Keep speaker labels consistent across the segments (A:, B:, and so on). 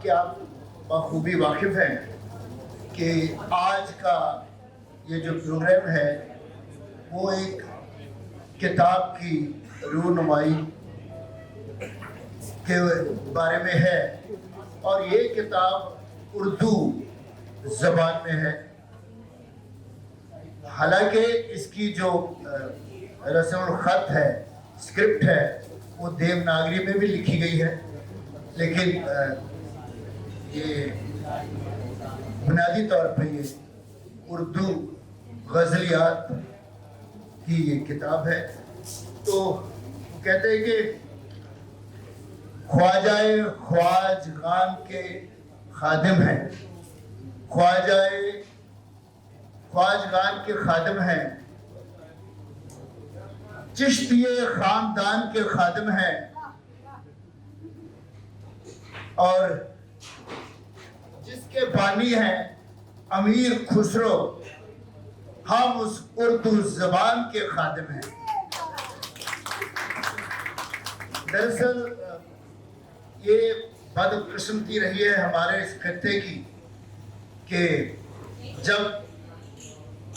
A: कि आप बखूबी वाकिफ़ हैं कि आज का ये जो प्रोग्राम है वो एक किताब की रूनुमाई के बारे में है और ये किताब उर्दू ज़बान में है। हालांकि इसकी जो रस्मुल ख़त है, स्क्रिप्ट है, वो देवनागरी में भी लिखी गई है, लेकिन ये बुनियादी तौर पे ये उर्दू गज़लियात की ये किताब है। तो कहते हैं कि ख्वाजाए ख्वाजगान के खादिम हैं, ख्वाजाए ख्वाजगान के खादिम हैं, चिश्तिये खानदान के खादिम हैं और जिसके बानी हैं अमीर खुसरो, हम उस उर्दू ज़बान के खादिम हैं। दरअसल ये बदकिस्मती रही है हमारे इस खत्ते की कि जब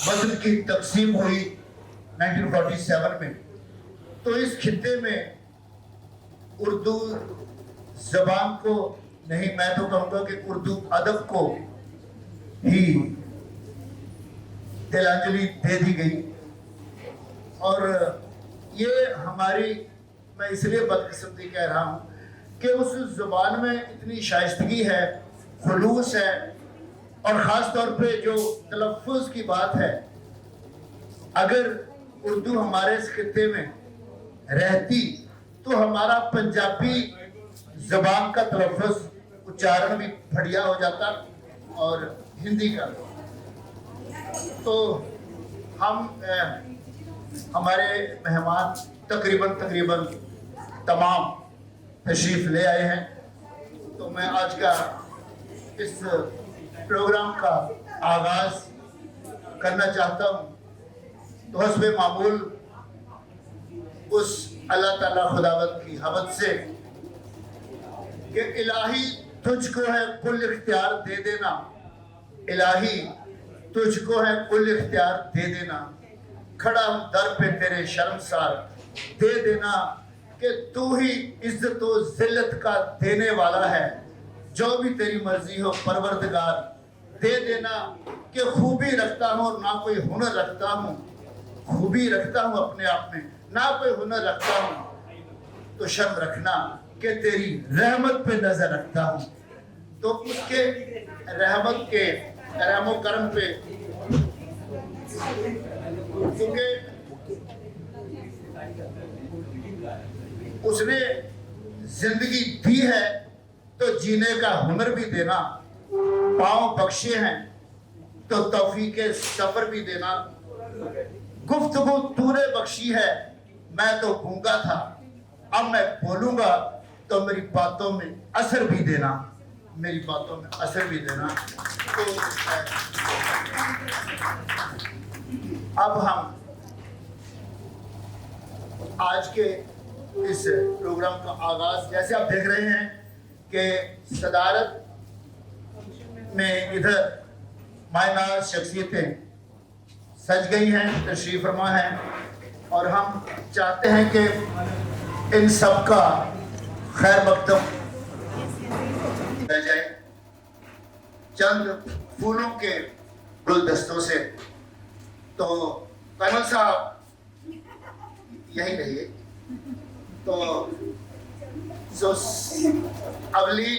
A: वतन की तकसीम हुई 1947 में, तो इस खित्ते में उर्दू ज़बान को नहीं, मैं तो कहूँगा कि उर्दू अदब को ही तिलांजलि दे दी गई। और ये हमारी, मैं इसलिए बदकिस्मती कह रहा हूँ कि उस ज़ुबान में इतनी शाइस्तगी है, खुलूस है और ख़ास तौर पे जो तलफ़्फ़ुज़ की बात है, अगर उर्दू हमारे इस खित्ते में रहती तो हमारा पंजाबी ज़बान का तलफ़्फ़ुज़ उच्चारण भी बढ़िया हो जाता और हिंदी का। तो हम हमारे मेहमान तकरीबन तमाम तशरीफ़ ले आए हैं, तो मैं आज का इस प्रोग्राम का आगाज़ करना चाहता हूँ। तो हस्बे मामूल उस अल्लाह ताला खुदावंद की हवद से कि इलाही तुझको है कुल इख्तियार दे देना, इलाही तुझको है कुल इख्तियार दे देना, खड़ा हूँ दर पे तेरे शर्मसार दे देना कि तू ही इज्जत व जिल्लत का देने वाला है, जो भी तेरी मर्जी हो परवरदिगार दे देना कि खूबी रखता हूँ और ना कोई हुनर रखता हूँ, खूबी रखता हूँ अपने आप में, ना कोई हुनर रखता हूँ, तो शर्म रखना कि तेरी रहमत पे नजर रखता हूँ। तो उसके रहमत के रहमो करम पे, क्योंकि उसने जिंदगी दी है तो जीने का हुनर भी देना, पाँव बख्शे हैं तो तौफीके सफर भी देना, गुफ्तगू तूने बख्शी है, मैं तो गूंगा था, अब मैं बोलूंगा तो मेरी बातों में असर भी देना, मेरी बातों में असर भी देना। तो अब हम आज के इस प्रोग्राम का आगाज, जैसे आप देख रहे हैं कि सदारत में इधर मायनाज शख्सियतें सज गई हैं, तशरीफ फरमा हैं, और हम चाहते हैं कि इन सब का खैर मकदम जाए चंद फूलों के गुलदस्तों से। तो कमल साहब यही रहिए। तो अगली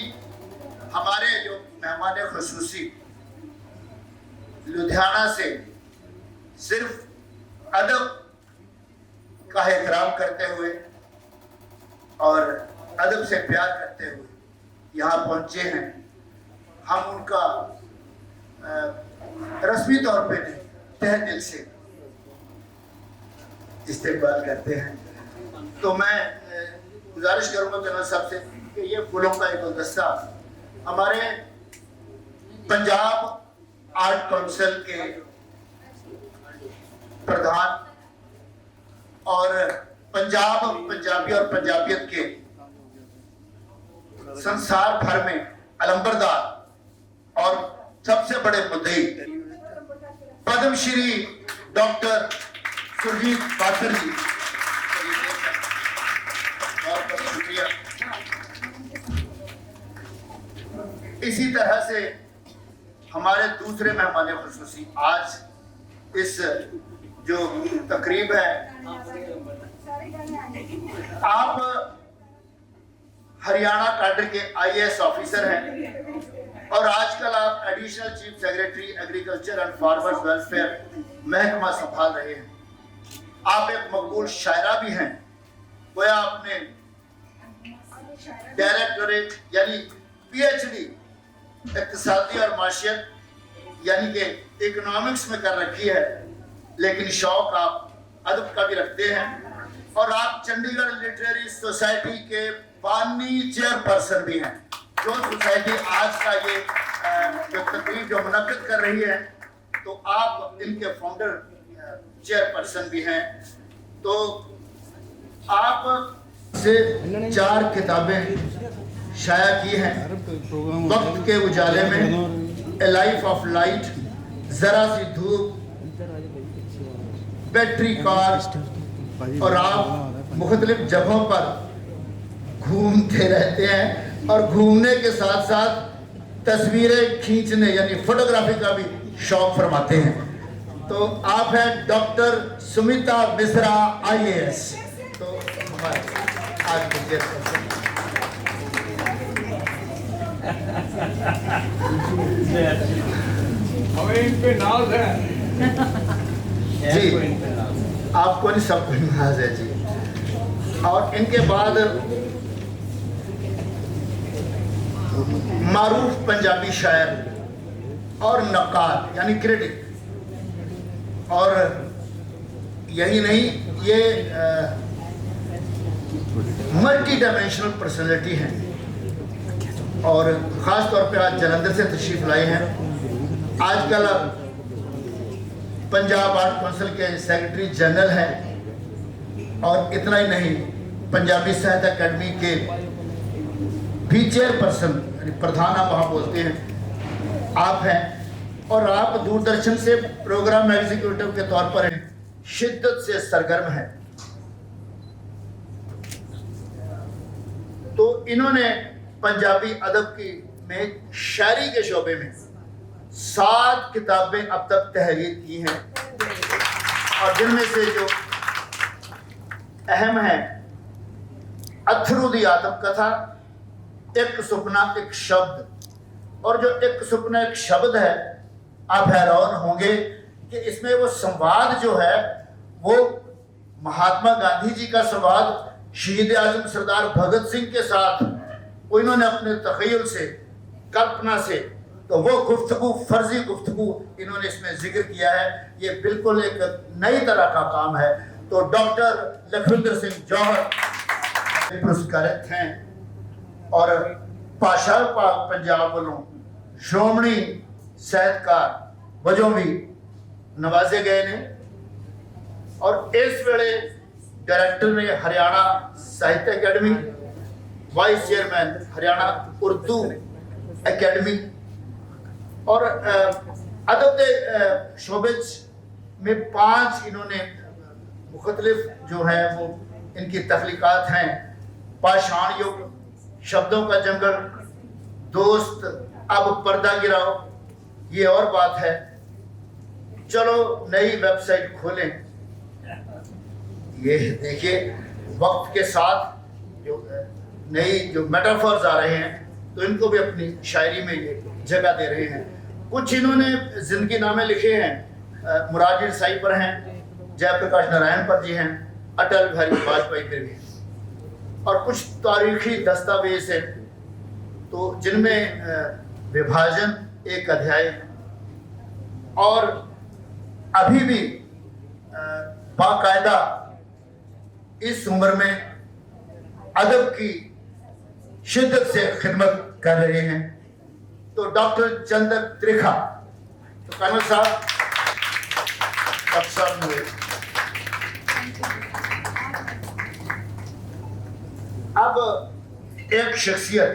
A: हमारे जो मेहमान खुसूसी लुधियाना से सिर्फ अदब का एहतराम करते हुए और अदब से प्यार करते हुए यहाँ पहुँचे हैं, हम उनका रस्मी तौर पे नहीं, तहे दिल से इस्तेमाल करते हैं। तो मैं गुजारिश करूँगा कनौज साहब से कि ये फूलों का एक गुलदस्ता हमारे पंजाब आर्ट काउंसिल के प्रधान और पंजाबी और पंजाबियत के संसार भर में अलंबरदार और सबसे बड़े मुद्दई पद्मश्री डॉक्टर सुरजीत पात्र जी, बहुत बहुत शुक्रिया। इसी तरह से हमारे दूसरे मेहमान खुसूसी आज इस जो तकरीब है, आप हरियाणा कैडर के IAS ऑफिसर हैं और आजकल आप additional chief secretary agriculture and farmers welfare महकमा संभाल रहे हैं। आप एक मकबूल शायरा भी हैं। गोया आपने डायरेक्टरेट यानी PhD इक्तिसादी और माशियत यानी कि इकोनॉमिक्स में कर रखी है, लेकिन शौक आप अदब का भी रखते हैं और आप चंडीगढ़ लिटरेरी सोसाइटी के बानी चेयरपर्सन भी हैं। जो सोसाइटी आज का ये जो तकरीब जो मुनक्किद कर रही है, तो आप इनके फाउंडर चेयरपर्सन भी हैं। तो आप से 4 किताबें शाया की हैं। वक्त के उजाले में, ए लाइफ ऑफ लाइट, जरा सी धूप, बैटरी कार, और आप मुख्तलिफ जगहों पर घूमते रहते हैं और घूमने के साथ साथ तस्वीरें खींचने यानी फोटोग्राफी का भी शौक फरमाते हैं। तो आप हैं डॉक्टर सुमिता मिश्रा IAS। तो हमारे आज के चेयरपर्सन जी, आपको नहीं सबको नाज है जी। और इनके बाद मारूफ पंजाबी शायर और नक्काद यानी क्रिटिक, और यही नहीं, ये मल्टी डायमेंशनल पर्सनैलिटी हैं और ख़ास तौर पे आज जलंधर से तशरीफ लाए हैं। आजकल पंजाब आर्ट काउंसिल के सेक्रेटरी जनरल हैं और इतना ही नहीं, पंजाबी साहित्य अकेडमी के भी चेयरपर्सन यानी प्रधान आप वहाँ बोलते हैं, आप हैं। और आप दूरदर्शन से प्रोग्राम एग्जीक्यूटिव के तौर पर शिद्दत से सरगर्म हैं। तो इन्होंने पंजाबी अदब की में शायरी के शोबे में 7 किताबें अब तक तहरीर की हैं और जिनमें से जो अहम है अथरू दी आदम कथा, एक सुपना एक शब्द। और जो एक सुपना एक शब्द है, आप हैरान होंगे कि इसमें वो संवाद जो है वो महात्मा गांधी जी का संवाद शहीद आजम सरदार भगत सिंह के साथ वो इन्होंने अपने तखय्युल से, कल्पना से, तो वो गुफ्तगू, फर्जी गुफ्तगू इन्होंने इसमें जिक्र किया है। ये बिल्कुल एक नई तरह का काम है। तो डॉक्टर लखविंदर सिंह जौहर पुरस्कृत हैं और पाशाह पाक पंजाब वालों श्रोमणी साहित्यकार वजों भी नवाजे गए ने। और इस वेले डायरेक्टर ने हरियाणा साहित्य academy, vice chairman Haryana Urdu academy और अदब के शोबे में 5 इन्होंने मुख्तलिफ जो है वो इनकी तख्लीकात हैं। पाषाण युग, शब्दों का जंगल, दोस्त, अब पर्दा गिराओ, ये और बात है। चलो नई वेबसाइट खोलें। ये देखिए वक्त के साथ जो नई जो मेटाफर्स आ रहे हैं, तो इनको भी अपनी शायरी में ये जगह दे रहे हैं। कुछ इन्होंने जिंदगी नामे लिखे हैं, मुराद रसाई पर हैं, जयप्रकाश नारायण पर जी हैं, अटल बिहारी वाजपेयी पर भी हैं। और कुछ तारीखी दस्तावेज हैं तो जिनमें विभाजन एक अध्याय और अभी भी बाकायदा इस उम्र में अदब की शिद्दत से खिदमत कर रहे हैं। तो डॉक्टर चंदन त्रिखा, तो कर्नल साहब अब एक शख्सियत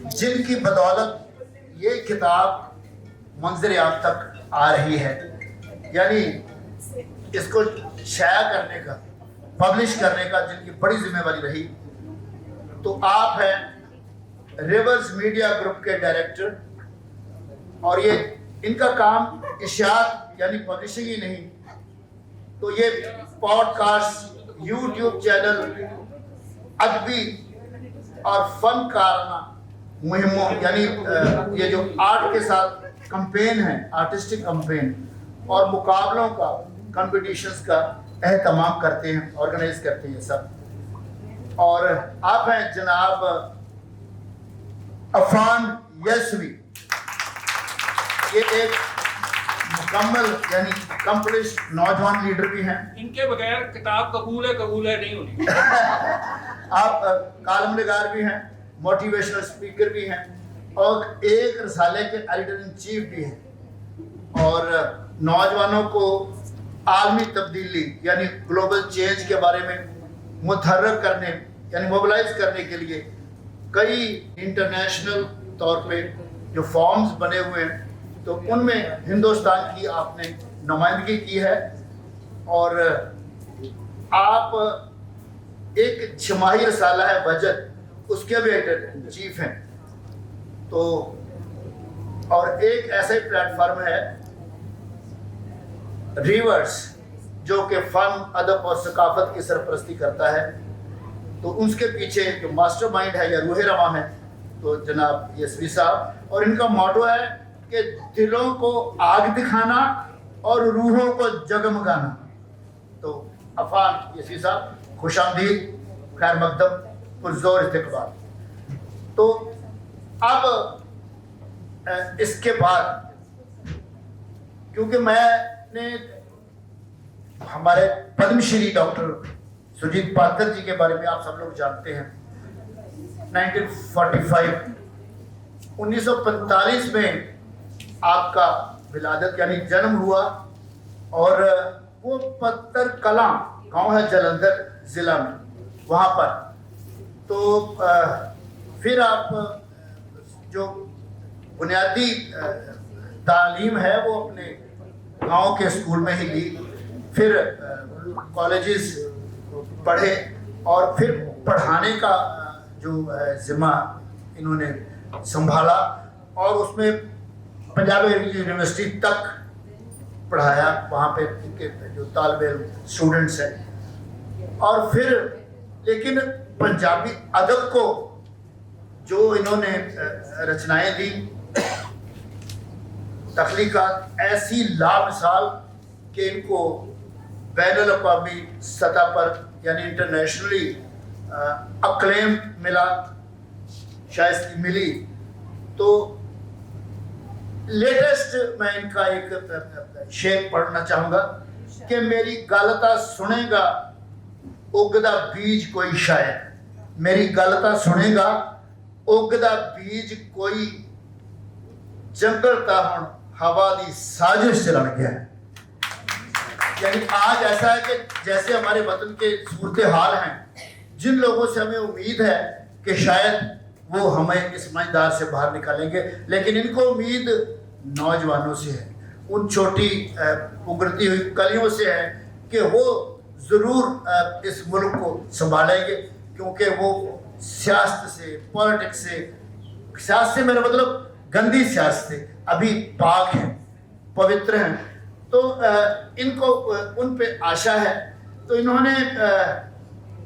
A: जिनकी बदौलत ये किताब मंजर आम तक आ रही है, यानी इसको शाया करने का, पब्लिश करने का जिनकी बड़ी जिम्मेवारी रही, तो आप हैं रिवर्स मीडिया ग्रुप के डायरेक्टर। और ये इनका काम इशात यानी पब्लिशिंग ही नहीं, तो ये पॉडकास्ट, यूट्यूब चैनल, अदबी और फनकाराना मुहिमों, यानी ये जो आर्ट के साथ कंपेन है, आर्टिस्टिक कंपेन और मुकाबलों का, कंपटीशंस का एहतमाम करते हैं, ऑर्गेनाइज करते हैं सब। और आप हैं जनाब अफान यस्वी, ये एक मुकम्मल यानी अकम्पलिश नौजवान लीडर भी हैं।
B: इनके बगैर किताब कबूल है नहीं होनी।
A: आप कालम निगार भी हैं, मोटिवेशनल स्पीकर भी हैं और एक रसाले के एडिटर इन चीफ भी हैं। और नौजवानों को आलमी तब्दीली यानी ग्लोबल चेंज के बारे में मुतहर्रिक करने यानी मोबिलाइज करने के लिए कई इंटरनेशनल तौर पे जो फॉर्म्स बने हुए हैं, तो उनमें हिंदुस्तान की आपने नुमाइंदगी की है। और आप एक छमाही रसाला है बजट, उसके भी एडिटर चीफ हैं। तो और एक ऐसा ही प्लेटफॉर्म है रिवर्स, जो कि फन, अदब और सकाफत की सरपरस्ती करता है। तो उसके पीछे जो मास्टरमाइंड है या रूह रवां है, तो जनाब यस्वी साहब, और इनका मोटो है कि दिलों को आग दिखाना और रूहों को जगमगाना। तो अफान यस्वी साहब, खुशामदीद, खैर मकदम, पुरजोर इस्तकबाल। तो अब इसके बाद, क्योंकि मैंने हमारे पद्मश्री डॉक्टर सुजीत पात्र जी के बारे में आप सब लोग जानते हैं, 1945 में आपका विलादत यानी जन्म हुआ। और वो पत्थर कलां गांव है जलंधर ज़िला में, वहाँ पर। तो फिर आप जो बुनियादी तालीम है वो अपने गांव के स्कूल में ही ली, फिर कॉलेजेस पढ़े और फिर पढ़ाने का जो जिम्मा इन्होंने संभाला और उसमें पंजाब यूनिवर्सिटी तक पढ़ाया, वहाँ पे इनके जो तालिबे इल्म स्टूडेंट्स हैं। और फिर लेकिन पंजाबी अदब को जो इन्होंने रचनाएं दी, तख्लीकात ऐसी लामिसाल कि इनको बैनुल अक़वामी सतह पर यानी इंटरनेशनली अक्लेम मिला, शायद मिली। तो लेटेस्ट मैं इनका एक शेर पढ़ना चाहूँगा कि मेरी गलता सुनेगा उगदा बीज कोई शायद, मेरी गलता सुनेगा उगदा बीज कोई, जंगल ता हुण हवा दी साजिश चलन गया है। यानी आज ऐसा है कि जैसे हमारे वतन के सूरत हाल हैं, जिन लोगों से हमें उम्मीद है कि शायद वो हमें इस मझदार से बाहर निकालेंगे, लेकिन इनको उम्मीद नौजवानों से है, उन छोटी उभरती हुई कलियों से है कि वो ज़रूर इस मुल्क को संभालेंगे, क्योंकि वो सियासत से, पॉलिटिक्स से, सियासत से मेरा मतलब गंदी सियासत से अभी पाक हैं, पवित्र हैं। तो इनको उन पे आशा है। तो इन्होंने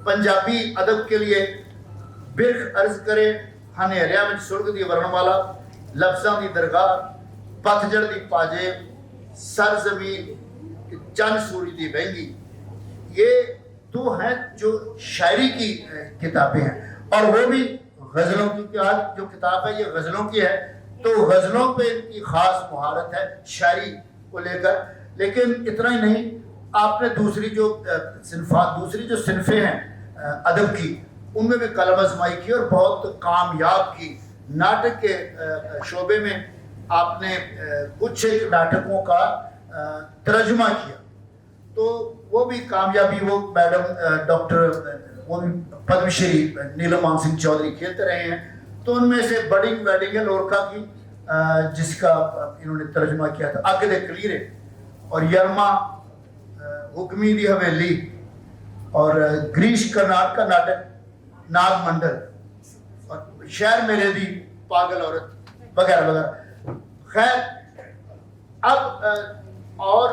A: पंजाबी अदब के लिए बिरख अर्ज करे हनेरिया में सुर्ग दी वर्णमाला, लफ्ज़ां दी दरगाह, पतझड़ दी पाजेब, सर ज़मीन चंद सूरी दी बहंगी। ये दो हैं जो शायरी की किताबें हैं, और वो भी गज़लों की। आज जो किताब है ये गज़लों की है, तो गज़लों पे इनकी ख़ास महारत है शायरी को लेकर। लेकिन इतना ही नहीं, आपने दूसरी जो सिनफें हैं अदब की, उनमें भी कलम आज़माई की और बहुत कामयाब की। नाटक के शोबे में आपने कुछ एक नाटकों का तर्जुमा किया, तो वो भी कामयाबी, वो मैडम डॉक्टर वो भी पद्मश्री नीलम मान सिंह चौधरी खेलते रहे हैं। तो उनमें से बडिंग वेडिंग है लोरका की, जिसका इन्होंने तर्जुमा किया था अग दे कलीरे, और यरमा हुक्मी दी हवेली, और ग्रीश कर्नाड का नाटक नागमंडल, और शहर मेरे दी पागल औरत वगैरह वगैरह। खैर अब और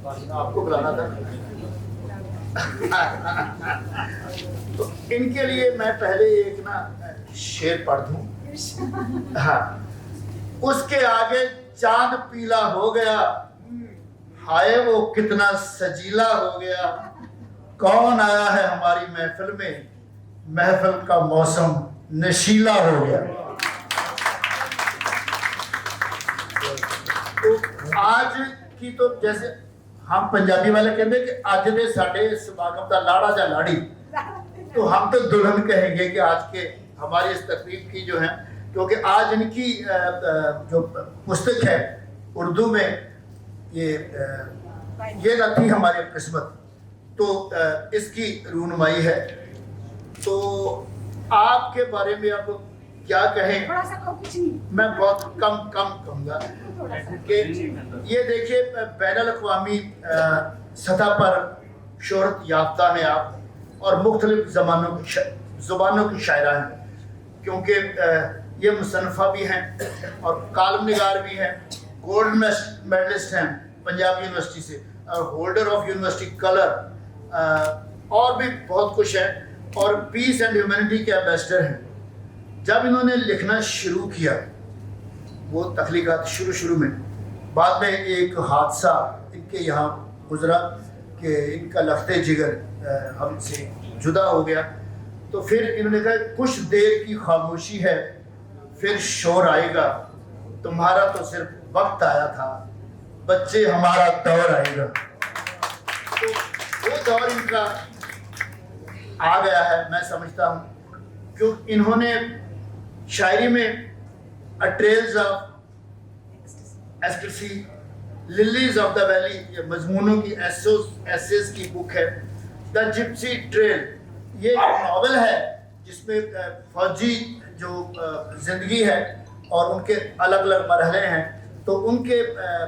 A: आपको बुलाना था तो इनके लिए मैं पहले एक ना शेर पढ़ दूं। हाँ, उसके आगे चांद पीला हो गया, हाय वो कितना सजीला हो गया, कौन आया है हमारी महफिल में, महफिल का मौसम नशीला हो गया। तो आज की तो जैसे हम पंजाबी वाले कहते हैं कि आज दे साडे समागम का लाड़ा जा लाड़ी, तो हम तो दुल्हन कहेंगे कि आज के हमारी इस तकरीब की जो है, क्योंकि आज इनकी जो पुस्तक है उर्दू में ये न थी हमारी किस्मत, तो इसकी रूनुमाई है। तो आपके बारे में अब क्या कहें, मैं बहुत कम कहूँगा कि ये देखिए बैनुल अक़वामी सतह पर शोहरत याफ्ता हैं आप, और मुख्तलिफ ज़ुबानों की शायरा हैं, क्योंकि ये मुसन्नफ़ा भी हैं और कालम निगार भी हैं, गोल्ड मेडलिस्ट हैं पंजाब यूनिवर्सिटी से, और होल्डर ऑफ यूनिवर्सिटी कलर, और भी बहुत कुछ है, और पीस एंड ह्यूमैनिटी के एम्बेसडर हैं। जब इन्होंने लिखना शुरू किया, वो तख्लीक़ात शुरू में, बाद में एक हादसा इनके यहाँ गुजरा कि इनका लफ्ते जिगर हमसे जुदा हो गया, तो फिर इन्होंने कहा कुछ देर की खामोशी है फिर शोर आएगा, तुम्हारा तो सिर्फ वक्त आया था, बच्चे हमारा दौर आएगा। तो वो दौर इनका आ गया है, मैं समझता हूँ, क्यों इन्होंने शायरी में A Trails of Ecstasy, Lilies of the Valley, ये मजमूनों की एसेस की बुक है। द जिप्सी ट्रेल, ये नावल है जिसमें फौजी जो ज़िंदगी है और उनके अलग अलग मरहले हैं, तो उनके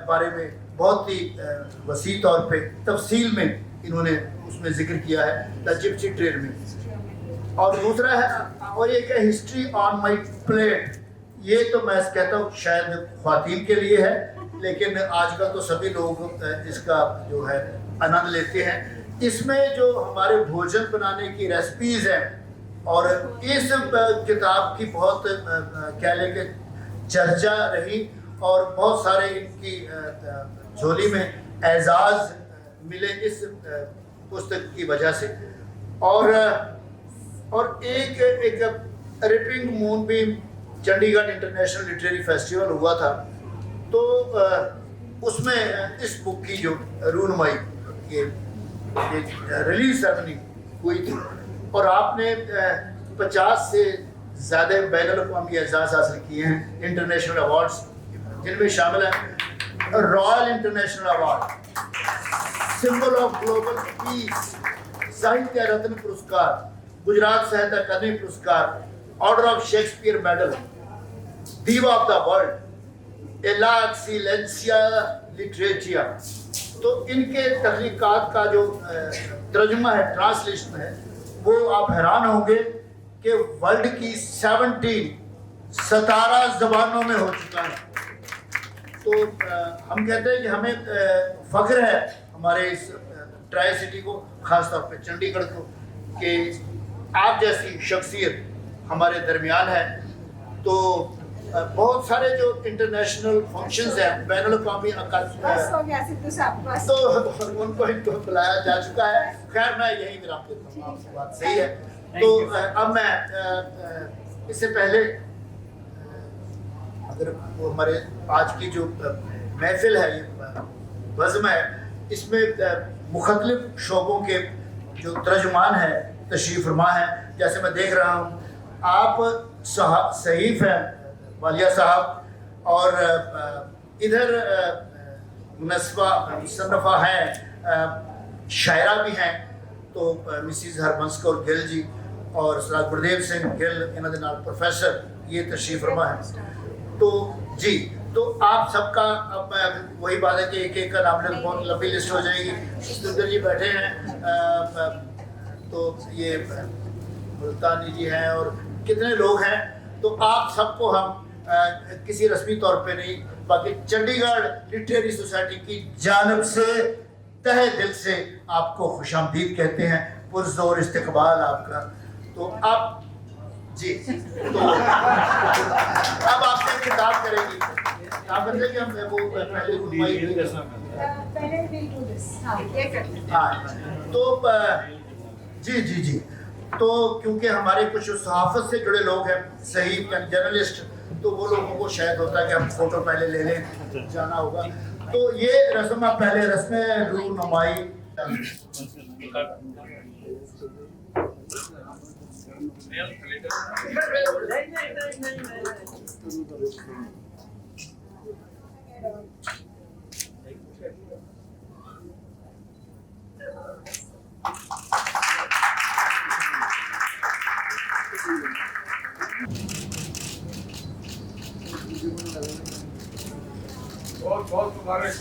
A: बारे में बहुत ही वसी तौर पे तफसील में इन्होंने उसमें जिक्र किया है द जिप्सी ट्रेल में। और दूसरा है, और एक है हिस्ट्री ऑन माई प्लेट, ये तो मैं कहता हूँ शायद ख्वातीन के लिए है, लेकिन आजकल तो सभी लोग इसका जो है आनंद लेते हैं। इसमें जो हमारे भोजन बनाने की रेसिपीज़ हैं, और इस किताब की बहुत क्या लेके चर्चा रही, और बहुत सारे इनकी झोली में एजाज़ मिले इस पुस्तक की वजह से। और एक रिपिंग मून भी चंडीगढ़ इंटरनेशनल लिटरेरी फेस्टिवल हुआ था, तो उसमें इस बुक की जो रूनुमाई ये रिलीज सेरेमनी हुई थी, और आपने 50 से ज़्यादा बैनुल अक़वामी एजाज़ हासिल किए हैं, इंटरनेशनल अवार्ड्स, जिनमें शामिल हैं royal international award, symbol of global piece, साहित्य रत्न पुरस्कार, गुजरात साहित्य अकादमी पुरस्कार, ऑर्डर ऑफ शेक्सपियर मेडल, दीवा ऑफ द वर्ल्ड, एला एक्सीलेंसिया लिटरेचिया। तो इनके तख्लीकात का जो तर्जुमा है, ट्रांसलेशन है, वो आप हैरान होंगे कि वर्ल्ड की 17 ज़बानों में हो चुका है। तो हम कहते हैं कि हमें फ़ख्र है हमारे इस ट्राई सिटी को, ख़ास तौर पे चंडीगढ़ को, कि आप जैसी शख्सियत हमारे दरमियान है। तो बहुत सारे जो इंटरनेशनल फंक्शंस हैं, बैनुल अक़वामी तो उनको बुलाया जा चुका है। खैर मैं यही विराम देता हूँ, आपकी बात सही है। तो अब मैं इससे पहले अगर वो हमारे आज की जो महफिल है, ये बज़्म है, इसमें मुख्तलिफ शोबों के जो तर्जुमान हैं तशरीफ़ फरमा हैं। जैसे मैं देख रहा हूँ आप सहीफ़ हैं वालिया साहब, और इधर मुसन्नफ़ा हैं, शायरा भी हैं, तो मिसिज़ हरबंस कौर गिल जी, और सरदार गुरदेव सिंह गिल इन्होंने नाल प्रोफेसर ये तशरीफ फरमा है। तो जी, तो आप सबका अब वही बात है कि एक एक का नाम लेकर बहुत लंबी लिस्ट हो जाएगी। सुंदर जी बैठे हैं, तो ये मुल्तानी जी हैं और कितने लोग हैं। तो आप सबको हम किसी रस्मी तौर पे नहीं, बाकी चंडीगढ़ लिटरेरी सोसाइटी की जानब से तहे दिल से आपको खुशामदीद कहते हैं, पुरजोर इस्तकबाल आपका। तो आप जी, तो अब आपसे खिताब करेंगी। आप बताइए कि हम वो पहले तो जी जी जी, तो क्योंकि हमारे कुछ सहाफत से जुड़े लोग हैं, सही जर्नलिस्ट, तो वो लोगों को शायद होता है कि हम फोटो पहले ले लें, जाना होगा। तो ये रस्म आप पहले रस्म रूनुमाई
B: बहुत मुबारक।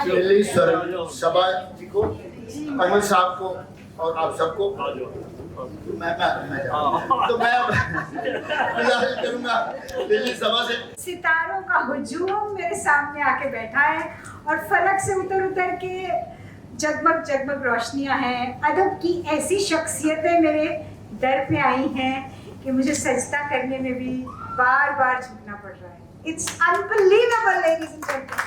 A: दिल्ली सभा जी को, अहमद साहब को और आप सबको मैं तो मैं गुजारिश करूंगा दिल्ली सभा से।
C: सितारों का हुजूम मेरे सामने आके बैठा है और फलक से उतर उतर के जगमग जगमग रोशनियां हैं। अदब की ऐसी शख्सियतें मेरे दर पे आई हैं कि मुझे सजदा करने में भी बार बार झुकना पड़ रहा है। It's unbelievable, ladies and gentlemen.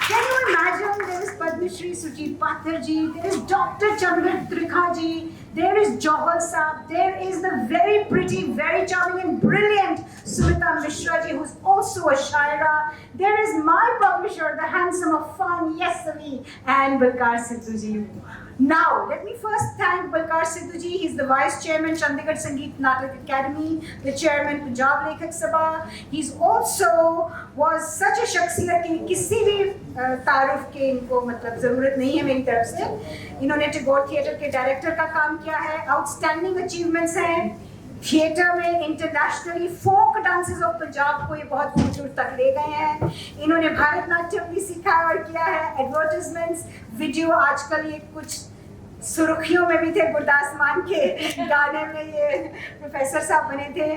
C: Can you imagine? There is Padma Shri Sujit Pathar ji, there is Dr. Chandra Trikha ji, there is Johal Saab, there is the very pretty, very charming and brilliant Sumita Mishra ji, who's also a shaira. There is my publisher, the handsome of fun, Yasavi, and Balkar Sidhu ji. Now, let me first thank Balkar Sidhu ji. He's the Vice Chairman, Chandigarh Sangeet Natak Academy, the Chairman, Punjab Lekhak Sabha. He's also was such a शख्सियत कि किसी भी तारुफ के इनको मतलब ज़रूरत नहीं है मेरी तरफ से। इन्होंने टैगोर थिएटर के डायरेक्टर का काम किया है, आउटस्टैंडिंग अचीवमेंट्स हैं थिएटर में। Internationally folk dances of Punjab को ये बहुत दूर दूर तक ले गए हैं। इन्होंने भारतनाट्यम भी सीखा और किया है। एडवर्टाइजमेंट्स, वीडियो, आजकल ये कुछ सुर्खियों में भी थे। गुरदास मान के गाने में ये प्रोफेसर साहब बने थे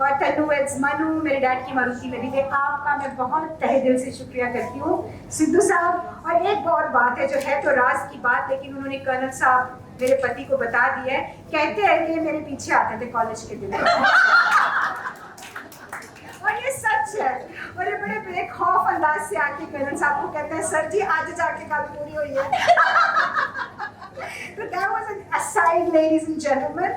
C: और तन्नू एड्स मनु मेरे डैड की मारुति में भी थे। आपका मैं बहुत तहे दिल से शुक्रिया करती हूँ सिद्धू साहब। और एक और बात है जो है तो राज की बात, लेकिन उन्होंने कर्नल साहब मेरे पति को बता दिया है। कहते हैं कि मेरे पीछे आते थे कॉलेज के दिन और ये सच है। और ये बड़े बेखौफ अंदाज से आके कर्नल साहब को कहते हैं, सर जी आज जाके कल पूरी हुई है। So that was an aside, ladies and gentlemen.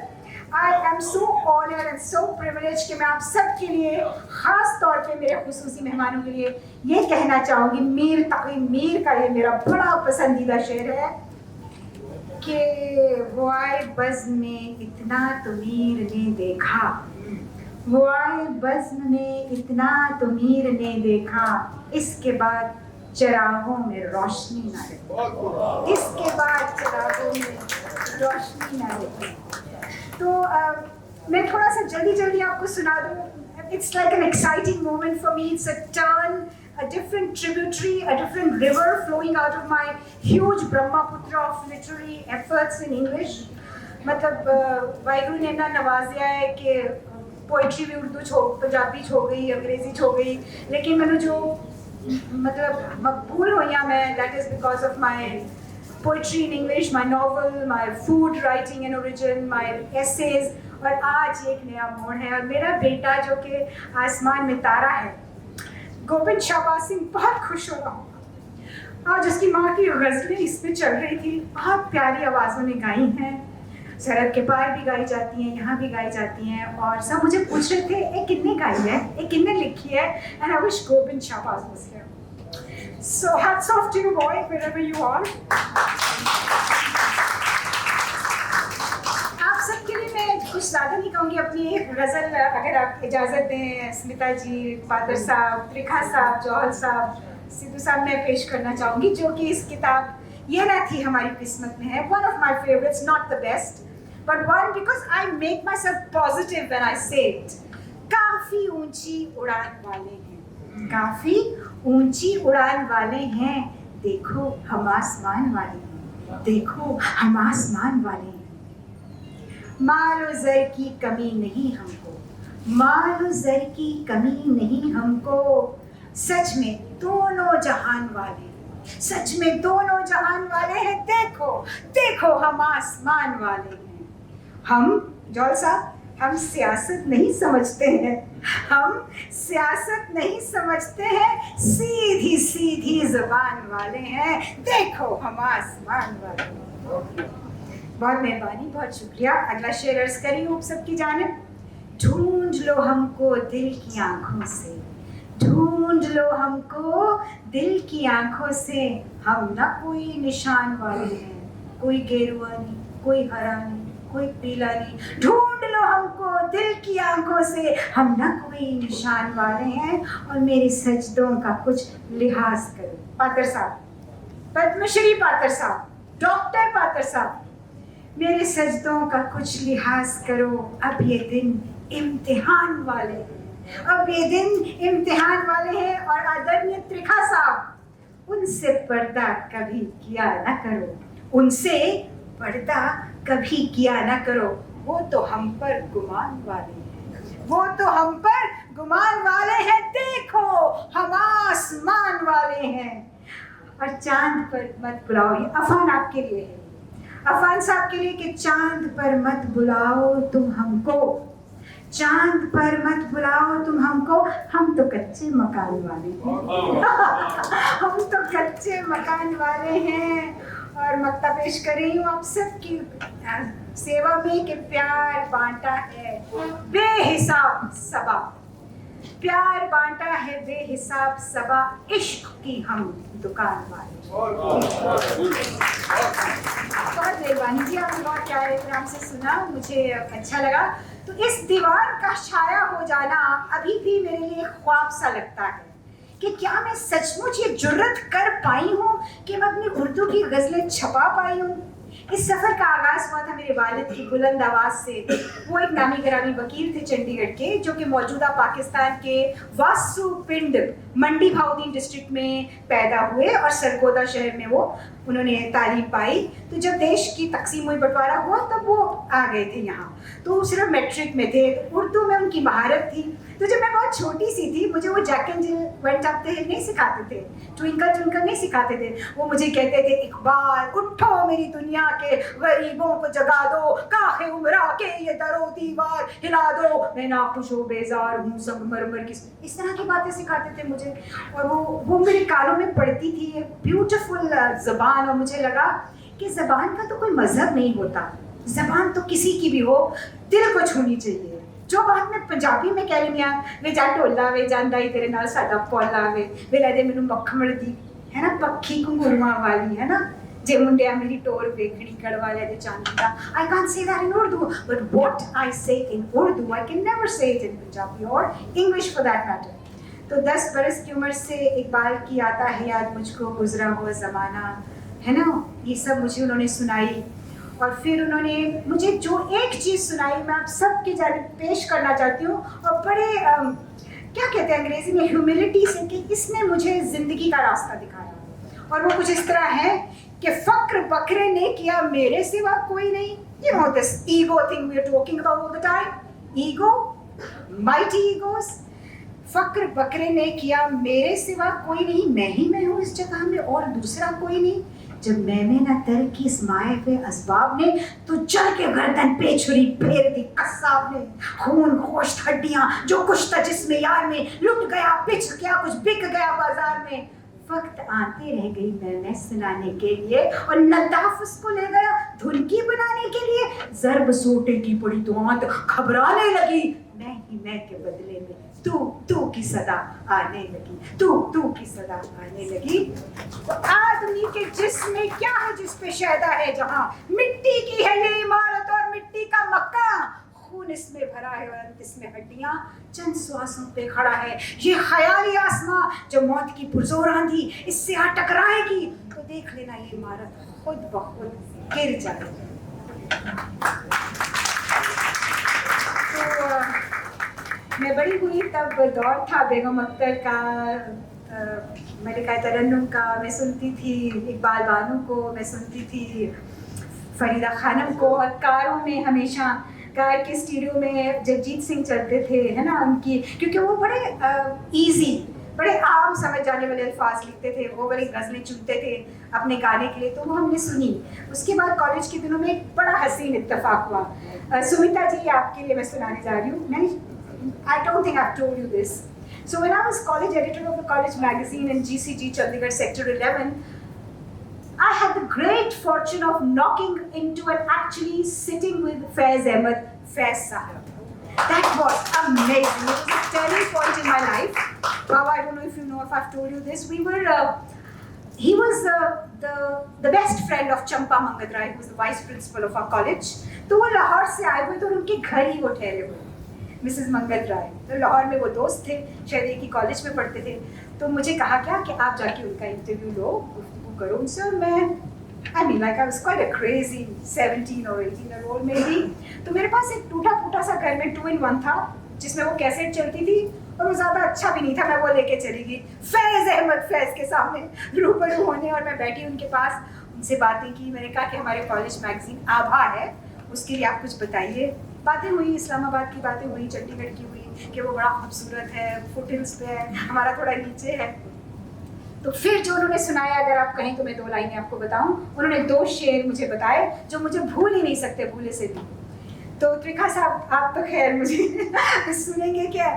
C: I am so honored and so privileged कि मैं आप सब के लिए, खास तौर पे मेरे खुसूसी मेहमानों के लिए ये कहना चाहूँगी। मीर तकी मीर का ये मेरा बड़ा पसंदीदा शेर है कि वो आए बज़्म में इतना तो मीर ने देखा, वो आए बज़्म में इतना तो मीर ने देखा, इसके बाद चिरागों में रोशनी ना रही, इसके बाद चिरागों में रोशनी ना रही। तो मैं थोड़ा सा जल्दी जल्दी आपको सुना दूँ। It's like an exciting moment for me. It's a turn, a different tributary, a different river flowing out of my huge Brahmaputra of literary efforts in English. मतलब वाहिगुरु ने ना नवाज़िया है कि पोइट्री भी उर्दू पंजाबी हो गई, अंग्रेजी हो गई, लेकिन मैंने जो मतलब मकबूल हुई मैं, that is because of my poetry in English, my novel, my food writing in origin, my essays। और आज एक नया मोड़ है और मेरा बेटा जो कि आसमान में तारा है, गोविंद शाहबाज सिंह, बहुत खुश हो रहा हूँ। आज उसकी माँ की गज़लें इसमें चल रही थी, बहुत प्यारी आवाज़ों में गाई हैं। सरहद के पार भी गाई जाती हैं, यहाँ भी गाई जाती हैं। और सब मुझे पूछ रहे थे ये कितने गाई है, ये कितने लिखी है। And I wish Govind Shahbaz was here. So hats off to you boy wherever you are. आप सबके लिए मैं कुछ ज़्यादा नहीं कहूँगी, अपनी एक गज़ल अगर आप इजाज़त दें, स्मिता जी, पादर साहब, त्रिखा साहब, जौहर साहब, सिद्धू साहब, मैं पेश करना चाहूँगी, जो कि इस किताब ये ना थी हमारी किस्मत में है. One of my favorites, not the best, but one because I make myself positive when I say it. काफी ऊंची उड़ान वाले हैं, काफी ऊंची उड़ान वाले हैं. देखो हम आसमान वाले हैं, देखो हम आसमान वाले हैं. मालो जर की कमी नहीं हमको, मालो जर की कमी नहीं हमको. सच में दोनों जहान वाले, सच में दोनों जहान वाले हैं. देखो देखो हम आसमान वाले हैं. हम जौल साहब, हम सियासत नहीं समझते हैं, हम सियासत नहीं समझते हैं. सीधी सीधी जुबान वाले हैं. देखो हम आसमान वाले हैं. बहुत मेहरबानी, बहुत शुक्रिया. अगला शेर अर्ज करी हूँ आप सबकी जानिब. ढूंढ लो हमको दिल की आंखों से, ढूंढ लो हमको दिल की आंखों से. हम ना कोई निशान वाले हैं, कोई गेरुआ नहीं, कोई हरा नहीं, कोई पीला नहीं. ढूंढ लो हमको दिल की आंखों से, हम ना कोई निशान वाले हैं. और मेरे सजदों का कुछ लिहाज करो. पात्र साहब, पद्मश्री पात्र साहब, डॉक्टर पात्र साहब, मेरे सजदों का कुछ लिहाज करो. अब ये दिन इम्तिहान वाले हैं, अब ये दिन इम्तिहान वाले हैं. और आदरणीय त्रिखा साहब, उनसे पर्दा कभी किया ना करो, उनसे पर्दा कभी किया ना करो. वो तो हम पर गुमान वाले हैं, वो तो हम पर गुमान वाले हैं. देखो हम आसमान वाले हैं. और चांद पर मत बुलाओ, ये अफान आपके लिए है, अफान साहब के लिए, कि चांद पर मत बुलाओ तुम हमको, चांद पर मत बुलाओ तुम हमको. हम तो कच्चे मकान वाले हैं, हम तो कच्चे मकान वाले हैं. और मक्ता पेश कर रही हूँ आप सबकी सेवा में कि प्यार बांटा है बेहिसाब सबा, प्यार बांटा है बेहिसाब सबा. इश्क की हम दुकान वाले. बहुत मेहरबानी जी, आपने बहुत प्यारे प्यार से सुना, मुझे अच्छा लगा. तो इस दीवार का छाया हो जाना अभी भी मेरे लिए ख्वाब सा लगता है कि क्या मैं सचमुच ये जुर्रत कर पाई हूँ कि मैं अपनी उर्दू की गज़लें छपा पाई हूँ. इस सफ़र का आगाज़ हुआ था मेरे वालिद की बुलंद आवाज़ से. वो एक नामी गिरामी वकील थे चंडीगढ़ के, जो कि मौजूदा पाकिस्तान के वासु पिंड मंडी भाउदीन डिस्ट्रिक्ट में पैदा हुए और सरगोदा शहर में वो उन्होंने तालीम पाई. तो जब देश की तकसीम हुई, बंटवारा हुआ, तब वो आ गए थे यहाँ. तो सिर्फ मैट्रिक में थे, तो उर्दू में उनकी महारत थी. तो जब मैं बहुत छोटी सी थी, मुझे वो Jack and Jill went up the hill नहीं सिखाते थे, ट्विंकल ट्विंकल नहीं सिखाते थे. वो मुझे कहते थे, इकबाल उठो मेरी दुनिया के गरीबों को जगा दो, काहे उमरा के ये दरो दीवार हिला दो, मैं नाखुश हो बेजार हूँ संगमरमर की. इस तरह की बातें सिखाते थे मुझे. और वो मेरे कानों में पड़ती थी, एक ब्यूटीफुल ज़बान. और मुझे लगा कि ज़बान का तो कोई मजहब नहीं होता, ज़बान तो किसी की भी हो, दिल को छूनी चाहिए. जो बात मैं पंजाबी में कह रही हूँ, वे जा ढोला वे जांदा ही तेरे नाल साडा पौला वे लैदे मैनू मखमल दी, है ना, पक्षी घुंघरुआं वाली, है ना, जे मुंडिया मेरी टोर वेखनी कड़वा लैदे चांदी दा. I can't say that in Urdu, but what I say in Urdu, I can never say it in Punjabi or English for that matter. तो 10 बरस की उम्र से इकबाल की आता है याद मुझको गुजरा हुआ ज़माना, है ना, ये सब मुझे उन्होंने सुनाई. और फिर उन्होंने मुझे जो एक चीज़ सुनाई मैं आप सबकी जानिब पेश करना चाहती हूँ. और बड़े क्या कहते हैं अंग्रेज़ी में, ह्यूमिलिटी से, कि इसने मुझे ज़िंदगी का रास्ता दिखाया. और वो कुछ इस तरह है कि फ़क्र बकरे ने किया मेरे सिवा कोई नहीं. You know this ego thing we are talking about all the time. Ego, mighty egos. फ़क्र बकरे ने किया मेरे सिवा कोई नहीं, मैं ही मैं हूँ इस जगह में और दूसरा कोई नहीं. जब मैंने न तर की इस माए पे असबाब ने, तो चल के गर्दन पे छुरी फेर दी कसाब ने. खून गोश्त हड्डियाँ जो कुछ था जिसमें यार में, लुट गया बिछ गया कुछ बिक गया बाजार में. वक्त आते रह गई मैं सुनाने के लिए, और लद्दाफ उसको ले गया धुन की बनाने के लिए. जरब सोटे की पड़ी तो आंत घबराने लगी, मैं ही मैं के बदले में तू की सदा आने लगी, तू की सदा आने लगी. तो आदमी के जिस्म में क्या है जिस पे शैदा है, जहाँ मिट्टी की है ये इमारत और मिट्टी का मकान. खून इसमें भरा है और अंत इसमें हड्डियाँ, चंद श्वासों पे खड़ा है ये ख्याली आसमां. जो मौत की पुरजोर आंधी इससे आ टकराएगी तो देख लेना ये इमारत खुद ब खुद गिर जाएगी। तो मैं बड़ी हुई तब दौर था बेगम अख्तर का, मलिका तरन्नुम का मैं सुनती थी, इकबाल बानो को मैं सुनती थी, फरीदा खानम को, और कारों में हमेशा कार के स्टीरियो में जगजीत सिंह चलते थे, है ना, उनकी, क्योंकि वो बड़े इजी, बड़े आम समझ जाने वाले अल्फाज लिखते थे, वो बड़ी गज़लें चुनते थे अपने गाने के लिए, तो वो हमने सुनी। उसके बाद कॉलेज के दिनों में एक बड़ा हसीन इत्तेफाक हुआ। सुमिता जी, आपके लिए मैं सुनाने जा रही हूँ। I don't think I've told you this. So when I was college editor of the college magazine in GCG, Chandigarh Sector 11, I had the great fortune of knocking into and actually sitting with Faiz Ahmed, Faiz Sahab. That was amazing. It was a turning point in my life. Now, I don't know if you know, if I've told you this. He was the best friend of Champa Mangad Rai, who was the vice principal of our college. तो वो लाहौर से आए हुए थे और उनके घर ही वो ठहरे हुए, मिसेस मंगल राय। तो लाहौर में वो दोस्त थे, शायद एक ही कॉलेज में पढ़ते थे। तो मुझे कहा क्या कि आप जाके उनका इंटरव्यू लो, गुफ्तगू करो उनसे। और मैं I was quite a crazy 17 or 18-year-old maybe। तो मेरे पास एक टूटा फूटा सा घर में 2-in-1 था, जिसमें वो कैसेट चलती थी, और वो ज़्यादा अच्छा भी नहीं था। मैं वो लेके चली गई फैज़ अहमद फैज़ के सामने रूबरू होने, और मैं बैठी उनके पास, उनसे बातें की। मैंने कहा कि हमारे कॉलेज मैगजीन आभा है, उसके लिए आप कुछ बताइए। बातें हुई, इस्लामाबाद की बातें हुई, चंडीगढ़ की हुई, कि वो बड़ा खूबसूरत है, फुटहिल्स पे है, हमारा थोड़ा नीचे है। तो फिर जो उन्होंने सुनाया, अगर आप कहें तो मैं 2 लाइनें आपको बताऊं। उन्होंने 2 शेर मुझे बताए जो मुझे भूल ही नहीं सकते, भूले से भी। तो त्रिखा साहब, आप तो खैर मुझे सुनेंगे क्या।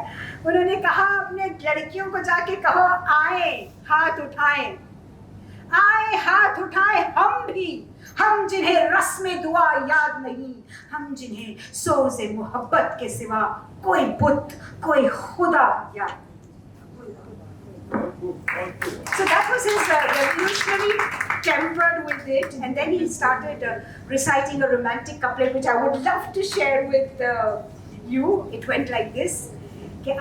C: उन्होंने कहा, अपने लड़कियों को जाके कहो आए हाथ उठाएं, आए हाथ उठाए हम भी, हम जिन्हें रस्म दुआ याद नहीं, हम जिन्हें सोज़े मोहब्बत के सिवा कोई बुत, कोई खुदा याद। So that was his revolutionary temper with it, and then he started reciting a romantic couplet which I would love to share with you. It went like this कि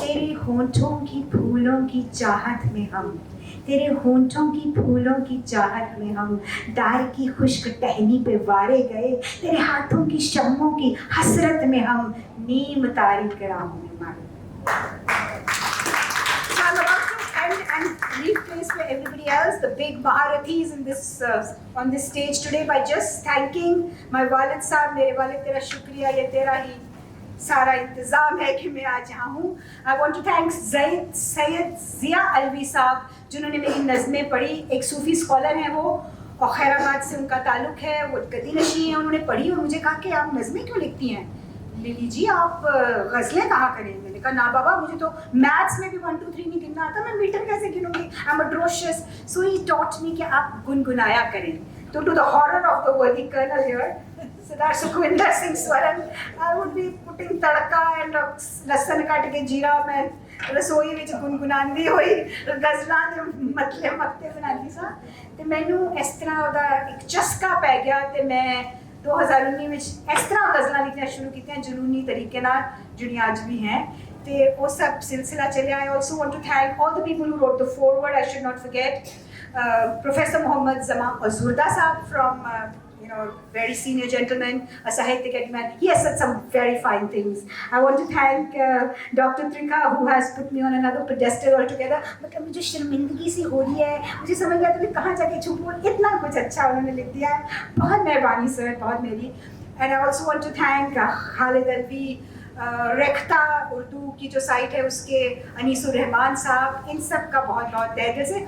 C: तेरे होंठों की फूलों की चाहत में हम, तेरे होंठों की फूलों की चाहत में हम, दार की खुश्क टहनी पे वारे गए, तेरे हाथों की शम्मों की हसरत में हम, नीम तारीक राहों में मारे। So I'm about to end and leave place for everybody else, the big Maharathis in this on this stage today, by just thanking my Walid साहब। मेरे वालिद, तेरा शुक्रिया, ये तेरा ही सारा इंतज़ाम है कि मैं आज यहाँ हूँ। I want to thank Syed Zia Alvi साहब, जिन्होंने मेरी नज़में पढ़ी। एक सूफ़ी स्कॉलर हैं वो, और खैराबाद से उनका ताल्लुक़ है, वो गद्दी नशी हैं। उन्होंने पढ़ी और मुझे कहा कि आप नज़में क्यों लिखती हैं लिली जी, आप गज़लें कहाँ करें। मैंने कहा ना बाबा, मुझे तो मैथ्स में भी 1 2 3 नहीं गिनना आता, मैं मीटर कैसे गिनूंगी, I am atrocious। So he taught me कि आप गुनगुनाया करें। तो to the horror of the worthy colonel here, Siddharth Sukhwinder Singh Swaran, I would be putting tadka and लहसुन काट के जीरा में रसोई ਵਿੱਚ गुनगुनांदी होई गज़लां ਦੇ ਮਤਲੇ ਮਕਤੇ ਬਣਾਉਂਦੀ ਸਾਂ। ਤੇ ਮੈਨੂੰ ਇਸ ਤਰ੍ਹਾਂ ਉਹਦਾ ਇੱਕ ਚਸਕਾ ਪੈ ਗਿਆ, ਤੇ ਮੈਂ 2019 ਵਿੱਚ ਇਸ ਤਰ੍ਹਾਂ ਗਜ਼ਲਾਂ ਲਿਖਣਾ ਸ਼ੁਰੂ ਕੀਤੀਆਂ ਜਨੂਨੀ ਤਰੀਕੇ ਨਾਲ, ਜਿਹੜੀਆਂ ਅੱਜ ਵੀ ਹੈ। ਤੇ ਉਹ ਸਭ ਸਿਲਸਿਲਾ ਚੱਲਿਆ। I also want to thank all the people who wrote the foreword. I should not forget Professor Mohammad Zaman Azurda Sahab from very senior gentleman, a Sahityik man. He has said some very fine things. I want to thank Dr. Trikha, who has put me on another pedestal altogether. मतलब मुझे शर्मिंदगी सी हो रही है, मुझे समझ नहीं आता मैं कहाँ जाके छुपूं, इतना कुछ अच्छा उन्होंने लिख दिया है। बहुत मेहरबानी सर, बहुत मेरी। And I also want to thank Khalid Alvi, Rekhta Urdu की जो साइट है उसके अनीसुर रहमान साहब, इन सब का बहुत बहुत तहे दिल से।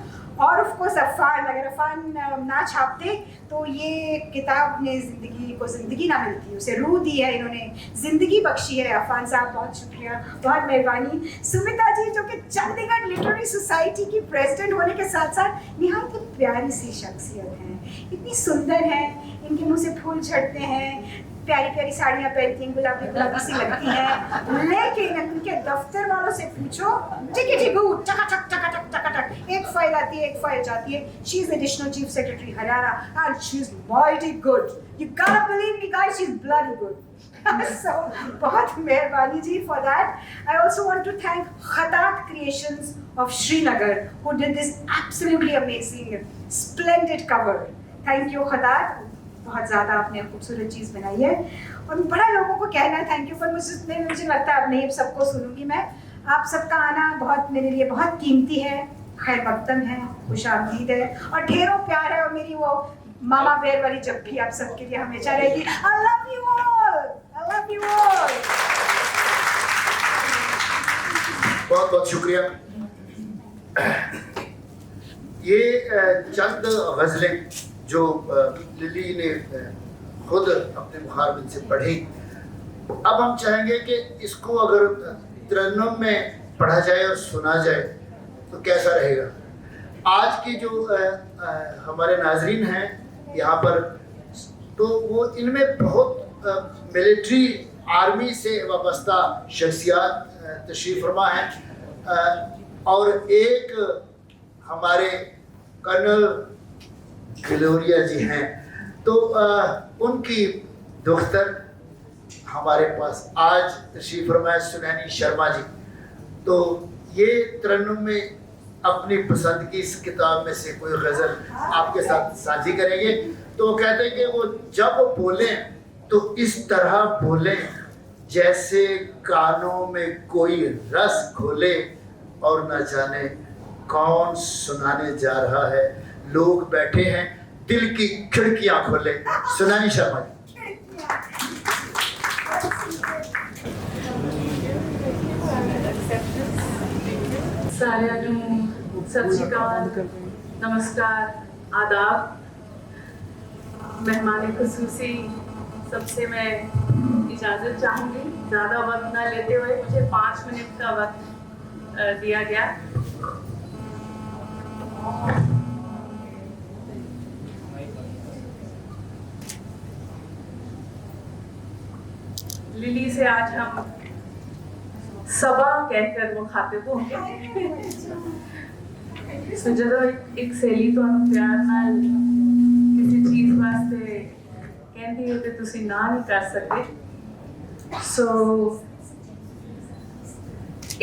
C: और ऑफ कोर्स अफ़ान, अगर अफ़ान ना छापते तो ये किताब ने ज़िंदगी को ज़िंदगी ना मिलती, उसे रूह दी है, इन्होंने ज़िंदगी बख्शी है। अफ़ान साहब बहुत शुक्रिया, बहुत मेहरबानी। सुमिता जी, जो कि चंडीगढ़ लिटरेरी सोसाइटी की प्रेसिडेंट होने के साथ साथ निहायत ही प्यारी सी शख्सियत हैं, इतनी सुंदर हैं, इनके मुँह से फूल झड़ते हैं। प्यारी प्यारी साड़ियाँ पहनती हैं, गुलाबी गुलाबी सी लगती हैं, लेकिन उनके दफ्तर वालों से पूछो टिकटी बू चकाचक चकाचक चकाचक, एक फाइल आती है एक फाइल जाती है. She is additional chief secretary Haryana and she is mighty good. You gotta believe me guys, she's bloody good. So बहुत मेहरबानी जी for that. I also want to thank Khatat Creations of Srinagar who did this absolutely amazing, splendid cover. Thank you Khatat. बहुत ज़्यादा आपने खूबसूरत चीज़ बनाई है और बड़ा लोगों को कहना है थैंक यू, पर मुझे लगता है अब नहीं सबको सुनूंगी मैं. आप सबका आना बहुत मेरे लिए बहुत कीमती है, खैर मकदम है, खुशामदीद है और ढेरों प्यार है और मेरी वो मामा बेर वाली जब भी आप सबके लिए हमेशा रहेगी. I love you all. I love you all.
A: बहुत बहुत शुक्रिया. ये चंद गज़लें जो लिली ने खुद अपने मुखारबिन से पढ़ी, अब हम चाहेंगे कि इसको अगर तरन्नुम में पढ़ा जाए और सुना जाए तो कैसा रहेगा. आज की जो हमारे नाजरीन हैं यहाँ पर, तो वो इनमें बहुत मिलिट्री आर्मी से वाबस्ता शख्सियात तशरीफ़ फरमा हैं और एक हमारे कर्नल ग्लोरिया जी हैं. तो उनकी दुख्तर हमारे पास आज तशरीफ़ फरमाए सुनैनी शर्मा जी. तो ये तरन्नुम में अपनी पसंद की इस किताब में से कोई गज़ल आपके साथ साझी करेंगे. तो वो कहते हैं कि वो जब बोलें तो इस तरह बोलें जैसे कानों में कोई रस घोले और न जाने कौन सुनाने जा रहा है, लोग बैठे हैं दिल की खिड़कियां खोले. सुनैनी शर्मा जी.
D: सारिਆਂ ਨੂੰ ਸਤਿ ਸ਼੍ਰੀ ਅਕਾਲ, नमस्कार, आदाब. मेहमान खुसूसी सबसे मैं इजाज़त चाहूँगी. ज़्यादा वक्त ना लेते हुए मुझे 5 मिनट का वक्त दिया गया. लिली से आज हम सबा कहकर मुखातिब होंगे. तो जदों एक सहेली ਤੁਹਾਨੂੰ ਪਿਆਰ ਨਾਲ ਕਿਸੇ ਚੀਜ਼ ਵਾਸਤੇ ਕਹਿੰਦੀ ਹੈ ਤੇ ਤੁਸੀਂ ਨਾ ਨਹੀਂ ਕਰ ਸਕਦੇ. सो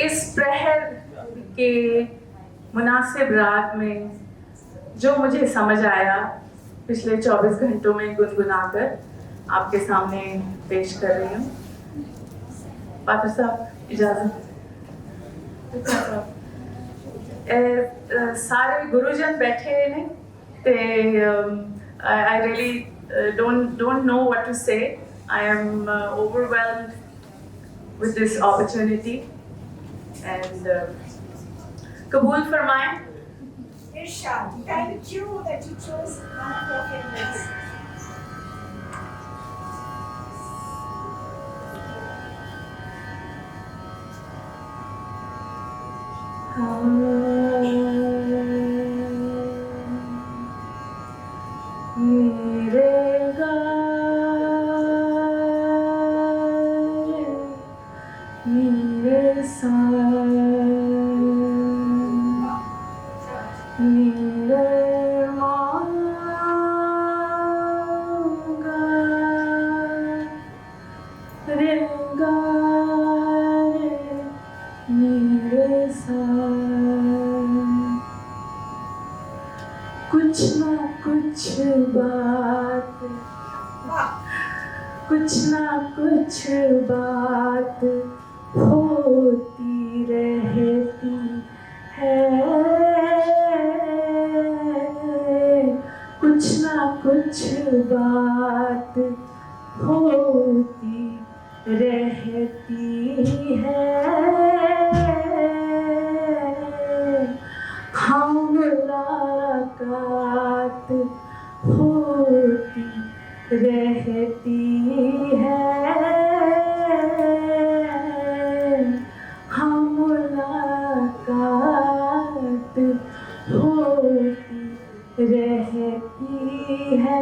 D: इस प्रहर के मुनासिब राग में जो मुझे समझ आया पिछले 24 घंटों में गुनगुनाकर आपके सामने पेश कर रही हूँ. पात्र साहब इजाज़त. सारे गुरुजन बैठे ने ते I really don't know what to say. I am overwhelmed with this opportunity and कबूल फरमाएं.
C: Irshad, thank you that you chose one of your favorites.
D: कुछ ना कुछ बात होती रहती है. कुछ ना कुछ बात होती रहती है. हाँ मुलाकात होती रहती है. हाँ मुलाकात होती रहती है.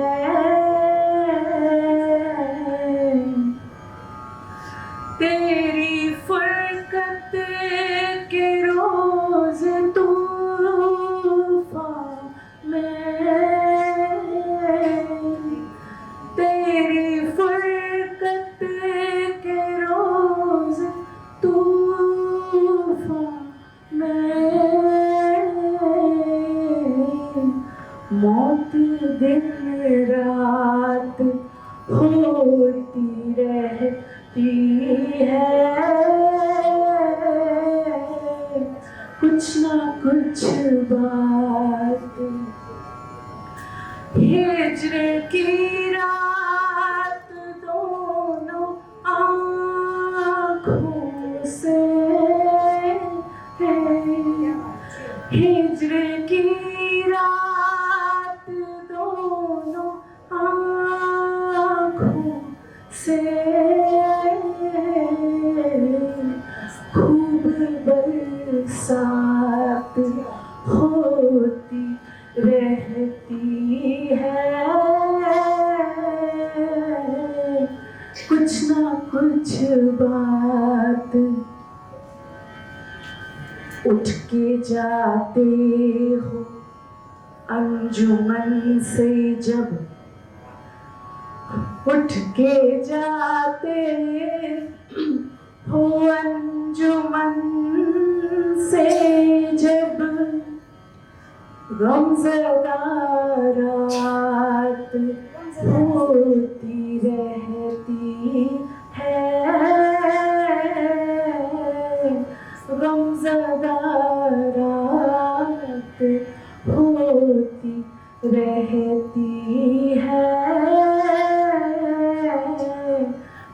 D: होती रहती है कुछ ना कुछ बात। हिज्र की रात दोनों आँखों से है, हिज्र की रात दोनों आँखों से खूब बरसात होती रहती है कुछ ना कुछ बात। उठ के जाते हो अंजुमन से जब, उठ के जाते हो अंजुमन से जब, गमज़दा रात होती रहती है, गमज़दा रात होती रहती है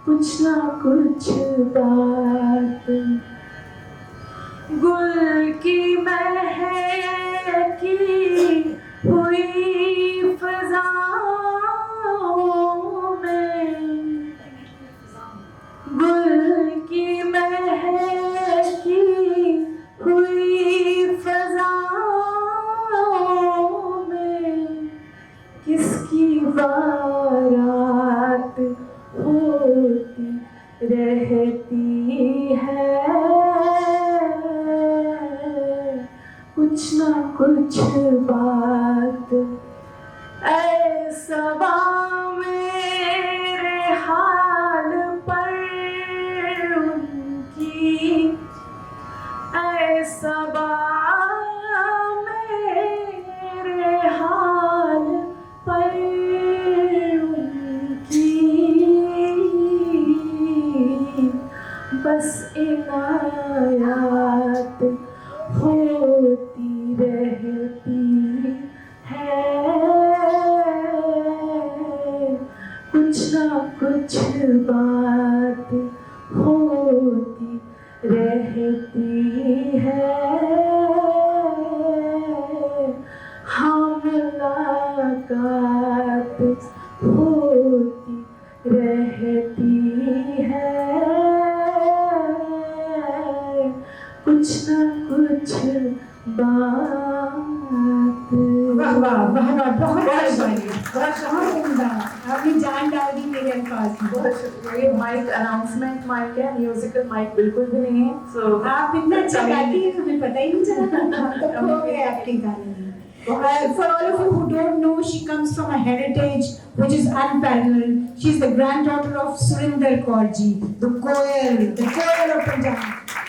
D: कुछ ना कुछ बात। गुल की महकी हुई फ़ज़ाओं में, गुल की महकी हुई फ़ज़ाओं में किसकी बारात होती रहती है कुछ ना कुछ बात। ऐ सबा मेरे हाल पर उनकी, ऐ सबा मेरे हाल पर उनकी, बस इनायत होती रहती है कुछ ना कुछ बात होती रहती है। हाँ मुलाकात होती रहती है कुछ ना कुछ बात।
C: वाह वाह वाह वाह, बहुत उम्दा, आपने जान डाल दी मेरे अल्फाज में।
D: बहुत शुक्रिया। ये माइक अनाउंसमेंट माइक है, म्यूजिकल माइक बिल्कुल भी नहीं है। सो
C: आप इतना अच्छा गाती हैं, हमें पता ही नहीं चला, हम तो खो गए आपके गाने में। For all of you who don't know, she comes from a heritage which is unparalleled. She is the granddaughter of Surinder Kaur ji, the Koel of Punjab.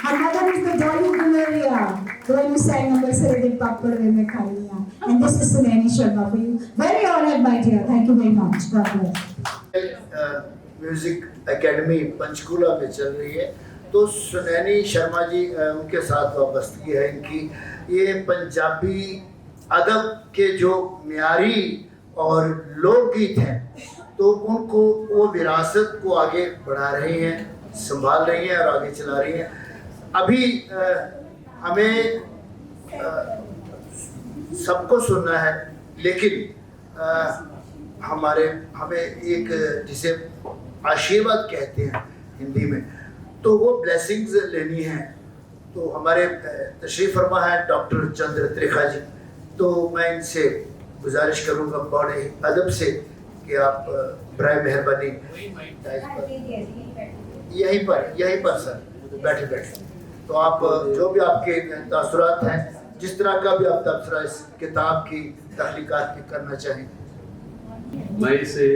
C: Her mother is the Dolly Guleria, the one who sang Amritsar Dil Papad Ve Mein Khaliyan. And this is Suneni Sharma for you. Very honored, my dear. Thank you very much. God bless.
A: Music academy Panchkula में चल रही है, तो सुनैनी शर्मा जी उनके साथ वाबस्तगी है इनकी। ये पंजाबी अदब के जो म्यारी और लोकगीत हैं, तो उनको वो विरासत को आगे बढ़ा रही हैं, संभाल रही हैं और आगे चला रही हैं। अभी हमें सबको सुनना है, लेकिन हमें एक जिसे आशीर्वाद कहते हैं हिंदी में, तो वो ब्लेसिंग्स लेनी है। तो हमारे तशरीफ़ फरमा है डॉक्टर चंद्र त्रिखा जी, तो मैं इनसे गुजारिश करूँगा बड़े अदब से कि आप बराए मेहरबानी यहीं पर सर बैठे। तो आप जो भी आपके तासुरात हैं, जिस तरह का भी आप तबसरा इस किताब की तख्लीकात की करना चाहें।
E: मैं इसे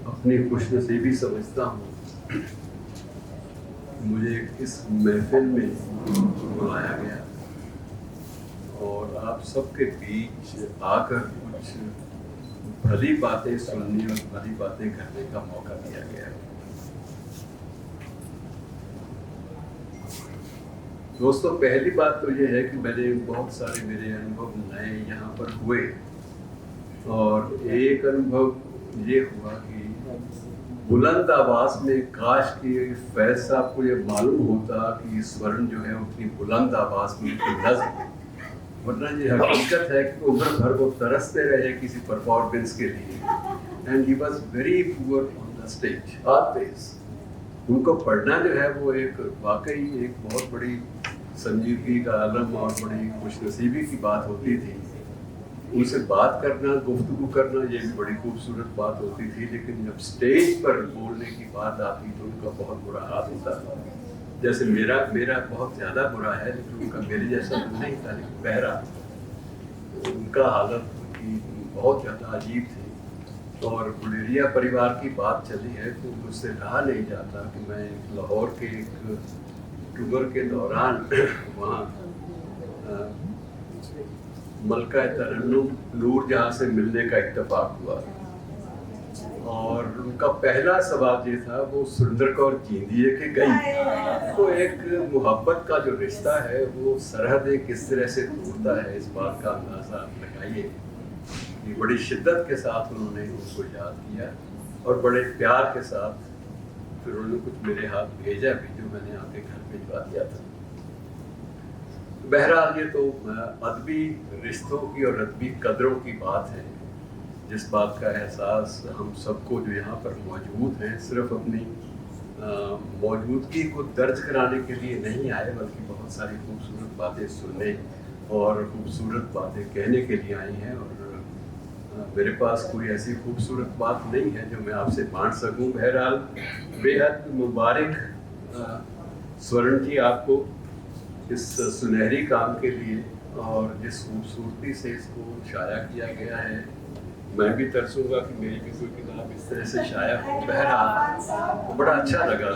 E: अपनी खुशनसीबी समझता हूँ, मुझे इस महफिल में बुलाया गया और आप सबके बीच आकर कुछ भली बातें सुनने और भली बातें करने का मौका दिया गया है। दोस्तों, पहली बात तो ये है कि मैंने बहुत सारे मेरे अनुभव नए यहाँ पर हुए, और एक अनुभव ये हुआ कि बुलंद आवाज में काश कि फैज साहब को ये मालूम होता कि स्वर्ण जो है उतनी बुलंद आवाज में उनकी नज़्म, वरना ये हकीकत है कि उम्र भर वो तरसते रहे किसी परफॉर्मेंस के लिए। And he was very poor on the stage always. उनको पढ़ना जो है वो एक वाकई एक बहुत बड़ी संजीदगी का आलम और बड़ी खुशनसीबी की बात होती थी। उनसे बात करना, गुफ्तगू करना, ये भी बड़ी खूबसूरत बात होती थी, लेकिन जब स्टेज पर बोलने की बात आती तो उनका बहुत बुरा हाल होता था। जैसे मेरा बहुत ज़्यादा बुरा है, लेकिन उनका मेरे जैसा नहीं था, लेकिन बहरा उनका हालत की बहुत ज़्यादा अजीब थी। और गुलेरिया परिवार की बात चली है तो मुझसे रहा नहीं जाता कि मैं लाहौर के एक टूर के दौरान वहाँ मलका तरन्नुम नूर जहाँ से मिलने का इत्तेफाक हुआ, और उनका पहला सवाल ये था, वो सुरेंद्र कौर जींदिए के गई। तो एक मोहब्बत का जो रिश्ता है वो सरहदें किस तरह से टूटता है, इस बात का अंदाजा लगाइए। ये बड़ी शिद्दत के साथ उन्होंने उसको याद किया और बड़े प्यार के साथ फिर उन्होंने कुछ मेरे हाथ भेजा भी, जो मैंने आपके घर भिजवा दिया था। बहरहाल ये तो अदबी रिश्तों की और अदबी कदरों की बात है, जिस बात का एहसास हम सबको जो यहाँ पर मौजूद हैं सिर्फ अपनी मौजूदगी को दर्ज कराने के लिए नहीं आए, बल्कि बहुत सारी खूबसूरत बातें सुनने और खूबसूरत बातें कहने के लिए आई हैं। और मेरे पास कोई ऐसी खूबसूरत बात नहीं है जो मैं आपसे बांट सकूं। बहरहाल बेहद मुबारक स्वर्ण जी आपको इस सुनहरी काम के लिए, और जिस खूबसूरती से इसको शाया किया गया है। मैं भी तरसूंगा कि मेरी भी कोई किताब इस तरह से शाया हो। बहरहाल बड़ा अच्छा लगा,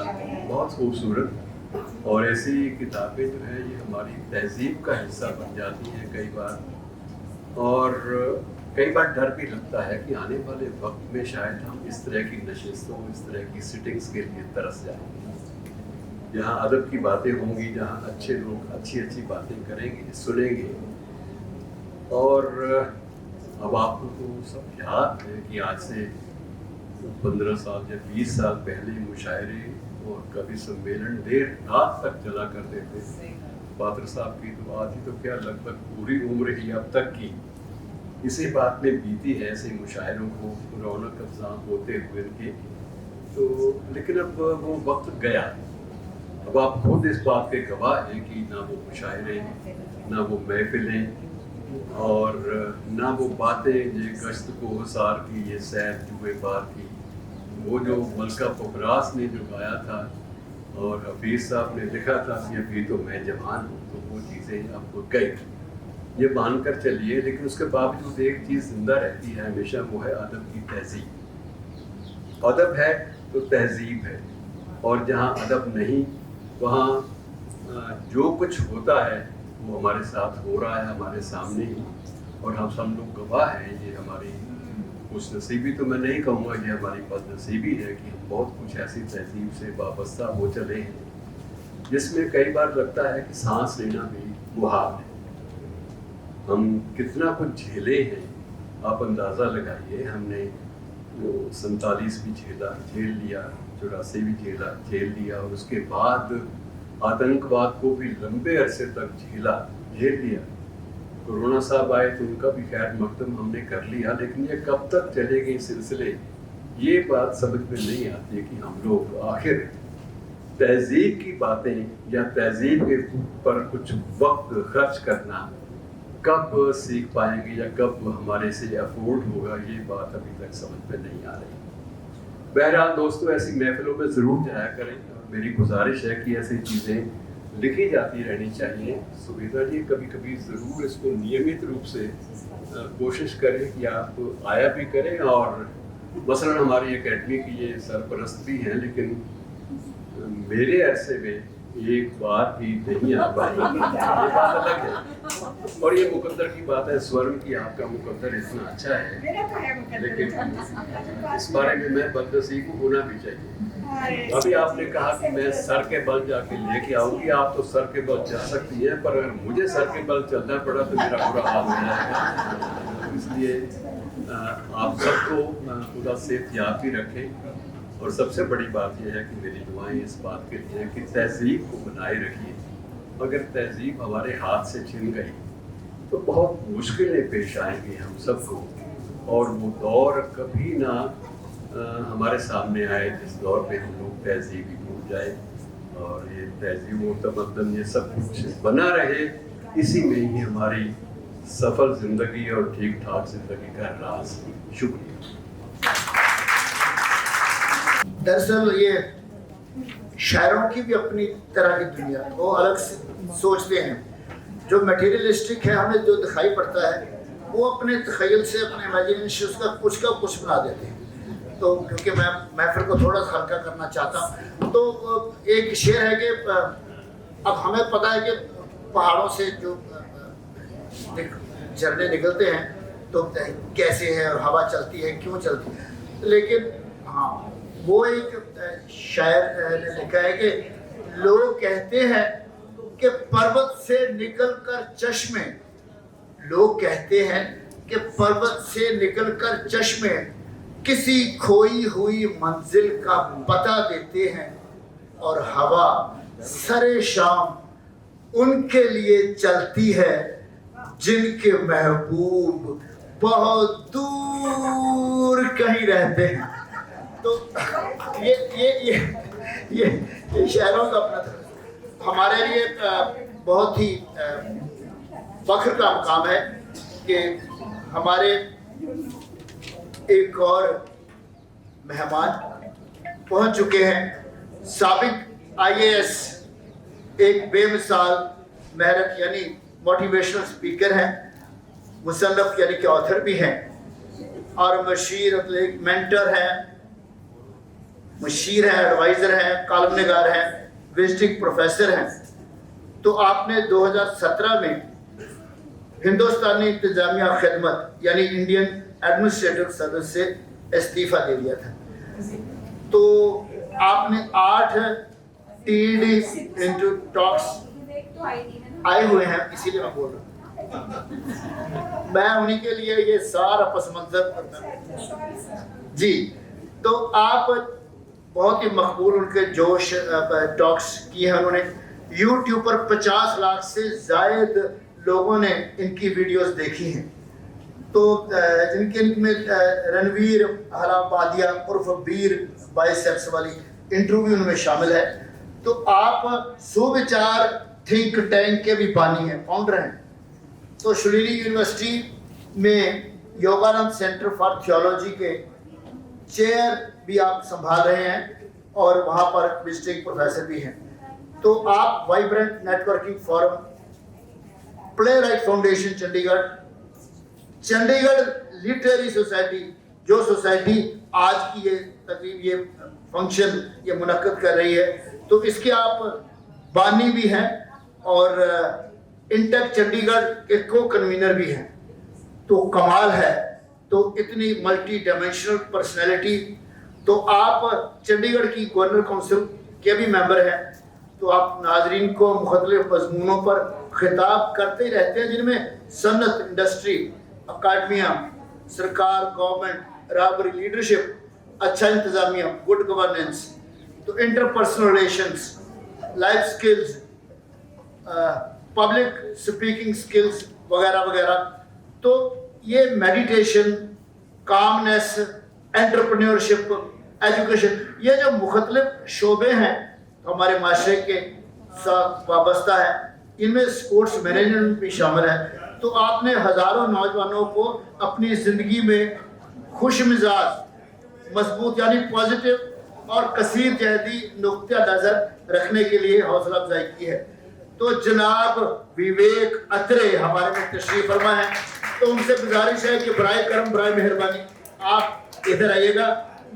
E: बहुत खूबसूरत। और ऐसी किताबें जो है ये हमारी तहजीब का हिस्सा बन जाती हैं कई बार, और कई बार डर भी लगता है कि आने वाले वक्त में शायद हम इस तरह की नशिस्तों, इस तरह की सिटिंग्स के लिए तरस जाएंगे, जहाँ अदब की बातें होंगी, जहाँ अच्छे लोग अच्छी अच्छी बातें करेंगे, सुनेंगे। और अब आपको तो सब याद है कि आज से 15 साल या 20 साल पहले मुशायरे और कवि सम्मेलन देर रात तक चला करते थे। पात्र साहब की तो आज ही तो क्या लगभग पूरी उम्र ही अब तक की इसी बात में बीती है, ऐसे मुशायरों को रौनक अफजा होते हुए के। तो लेकिन अब वो वक्त गया। अब आप खुद इस बात के गवाह हैं कि ना वो मुशायरे, ना वो महफिलें, और ना वो बातें ये गश्त को हसार की, ये सैर जुए बार की, वो जो मलका पुखरास ने जो गाया था और हफीज़ साहब ने लिखा था कि अभी तो मैं जवान हूँ, तो वो चीज़ें अब गई, ये मान कर चलिए। लेकिन उसके बावजूद एक चीज़ जिंदा रहती है हमेशा, वो है अदब की तहजीब। अदब है तो तहजीब है, और जहाँ अदब नहीं वहाँ जो कुछ होता है वो हमारे साथ हो रहा है, हमारे सामने ही, और हम सब लोग गवाह हैं। ये हमारी खुशनसीबी तो मैं नहीं कहूँगा, ये हमारी बदनसीबी है कि हम बहुत कुछ ऐसी तहजीब से वाबस्ता हो चले हैं जिसमें कई बार लगता है कि सांस लेना भी मुहाल है। हम कितना कुछ झेले हैं, आप अंदाज़ा लगाइए। हमने 47 भी झेल लिया, 84 भी झेल लिया, और उसके बाद आतंकवाद को भी लंबे अरसे तक झेल लिया। कोरोना साहब आए तो उनका भी खैर मकदम हमने कर लिया, लेकिन ये कब तक चलेंगे सिलसिले, ये बात समझ में नहीं आती कि हम लोग आखिर तहजीब की बातें या तहजीब के पर कुछ वक्त खर्च करना कब सीख पाएंगे या कब हमारे से अफोर्ड होगा, ये बात अभी तक समझ में नहीं आ रही। बहरहाल दोस्तों, ऐसी महफिलों में ज़रूर जाया करें, और मेरी गुजारिश है कि ऐसी चीज़ें लिखी जाती रहनी चाहिए। सुविधा जी कभी कभी ज़रूर इसको नियमित रूप से कोशिश करें कि आप आया भी करें, और मसलन हमारी एकेडमी की ये सरपरस्त भी हैं, लेकिन मेरे अरसे में एक बार भी नहीं आ पाई, ये बात अलग है। और ये मुकद्दर की बात है, स्वर्ण की आपका मुकद्दर इतना अच्छा है,
C: मेरा तो है मुकद्दर।
E: लेकिन इस बारे में मैं बदनसीब होना भी चाहिए। अभी आपने कहा कि मैं सर के बल जाके लेके आऊंगी, आप तो सर के बल जा सकती हैं, पर अगर मुझे सर के बल चलना पड़ा तो मेरा बुरा हाल हो जाएगा। इसलिए आप सबको खुदा सेहत याद भी रखें। और सबसे बड़ी बात यह है कि मेरी दुआएं इस बात के लिए हैं कि तहजीब को बनाए रखिए। अगर तहजीब हमारे हाथ से छिन गई तो बहुत मुश्किलें पेश आएंगी हम सबको, और वो दौर कभी ना हमारे सामने आए जिस दौर पे हम लोग तहजीब ही भूल जाए। और ये तहजीब और तमद्दन ये सब कुछ बना रहे, इसी में ही हमारी सफल ज़िंदगी और ठीक ठाक ज़िंदगी का राज। शुक्रिया।
A: दरअसल ये शायरों की भी अपनी तरह की दुनिया, वो अलग से सोचते हैं। जो मटेरियलिस्टिक है, हमें जो दिखाई पड़ता है वो अपने तख़य्युल से, अपने इमेजिनेशन उसका कुछ बना देते हैं। तो क्योंकि मैं महफिल को थोड़ा सा हल्का करना चाहता हूँ, तो एक शेर है कि अब हमें पता है कि पहाड़ों से जो झरने निकलते हैं तो कैसे है और हवा चलती है, क्यों चलती है, लेकिन हाँ, वो एक शायर ने लिखा है कि लोग कहते हैं कि पर्वत से निकलकर चश्मे, लोग कहते हैं कि पर्वत से निकलकर चश्मे किसी खोई हुई मंजिल का पता देते हैं, और हवा सरे शाम उनके लिए चलती है जिनके महबूब बहुत दूर कहीं रहते हैं। तो ये शायरों का अपना था। हमारे लिए बहुत ही फख्र का मुकाम है कि हमारे एक और मेहमान पहुंच चुके हैं। साबिक IAS एक बेमिसाल मेहनत यानी मोटिवेशनल स्पीकर हैं, मुसन्नफ यानी कि ऑथर भी हैं, और मशीर एक मेंटर हैं, मशीर हैं, एडवाइज़र हैं, कॉलम निगार हैं, विजिटिंग प्रोफेसर हैं। तो आपने 2017 में हिंदुस्तानी इंतजामिया खिदमत यानी इंडियन एडमिनिस्ट्रेटिव सर्विस से इस्तीफ़ा दे दिया था। तो आपने 8 TED इंटू टॉक्स आए हुए हैं, इसीलिए मैं बोल रहा हूँ। मैं उन्हीं के लिए ये सारा पस मंजर जी। तो आप बहुत ही मकबूल उनके जोश टॉक्स किए हैं उन्होंने। YouTube पर 50 लाख से ज़ायद लोगों ने इनकी वीडियोस देखी हैं। तो जिनके इनमें रणवीर हलाबादिया उर्फ बीर बाइसेप्स वाली इंटरव्यू उनमें शामिल है। तो आप सुविचार थिंक टैंक के भी बानी हैं, फाउंडर हैं। तो शुलीली यूनिवर्सिटी में योगानंद सेंटर फॉर थियोलॉजी के चेयर भी आप संभाल रहे हैं, और वहाँ पर विजिटिंग प्रोफेसर भी हैं। तो आप vibrant networking forum, play right foundation Chandigarh, Chandigarh literary society, जो सोसाइटी आज की ये तकरीब, ये फंक्शन ये मुनक्कद कर रही है, तो इसके आप बानी भी हैं और इंटेक चंडीगढ़ के को कन्वीनर भी हैं। तो कमाल है। तो इतनी मल्टी डायमेंशनल पर्सनैलिटी। तो आप चंडीगढ़ की गवर्नर काउंसिल के भी मेंबर हैं। तो आप नाजरीन को मुख्तलिफ मज़मूनों पर खिताब करते ही रहते हैं, जिनमें सनत, इंडस्ट्री, अकाडमिया, सरकार, गवर्नमेंट, राबरी, लीडरशिप, अच्छा इंतज़ामिया, गुड गवर्नेंस, तो interpersonal relations, life skills, public speaking skills वगैरह वगैरह। तो ये मेडिटेशन, कामनेस, एंटरप्रेन्योरशिप, एजुकेशन, ये जो मुख्तलिफ शोबे हैं हमारे माशरे के साथ वाबस्ता है, इनमें स्पोर्ट्स मैनेजमेंट भी शामिल है। तो आपने हज़ारों नौजवानों को अपनी ज़िंदगी में खुश मिजाज, मजबूत यानी पॉजिटिव और कसीर जहदी नुक्ता नज़र रखने के लिए हौसला अफजाई की है। तो जनाब विवेक अत्रे हमारे में तशरीफ फरमा है। तो उनसे गुजारिश है कि बराए करम, बराए मेहरबानी आप इधर आइएगा।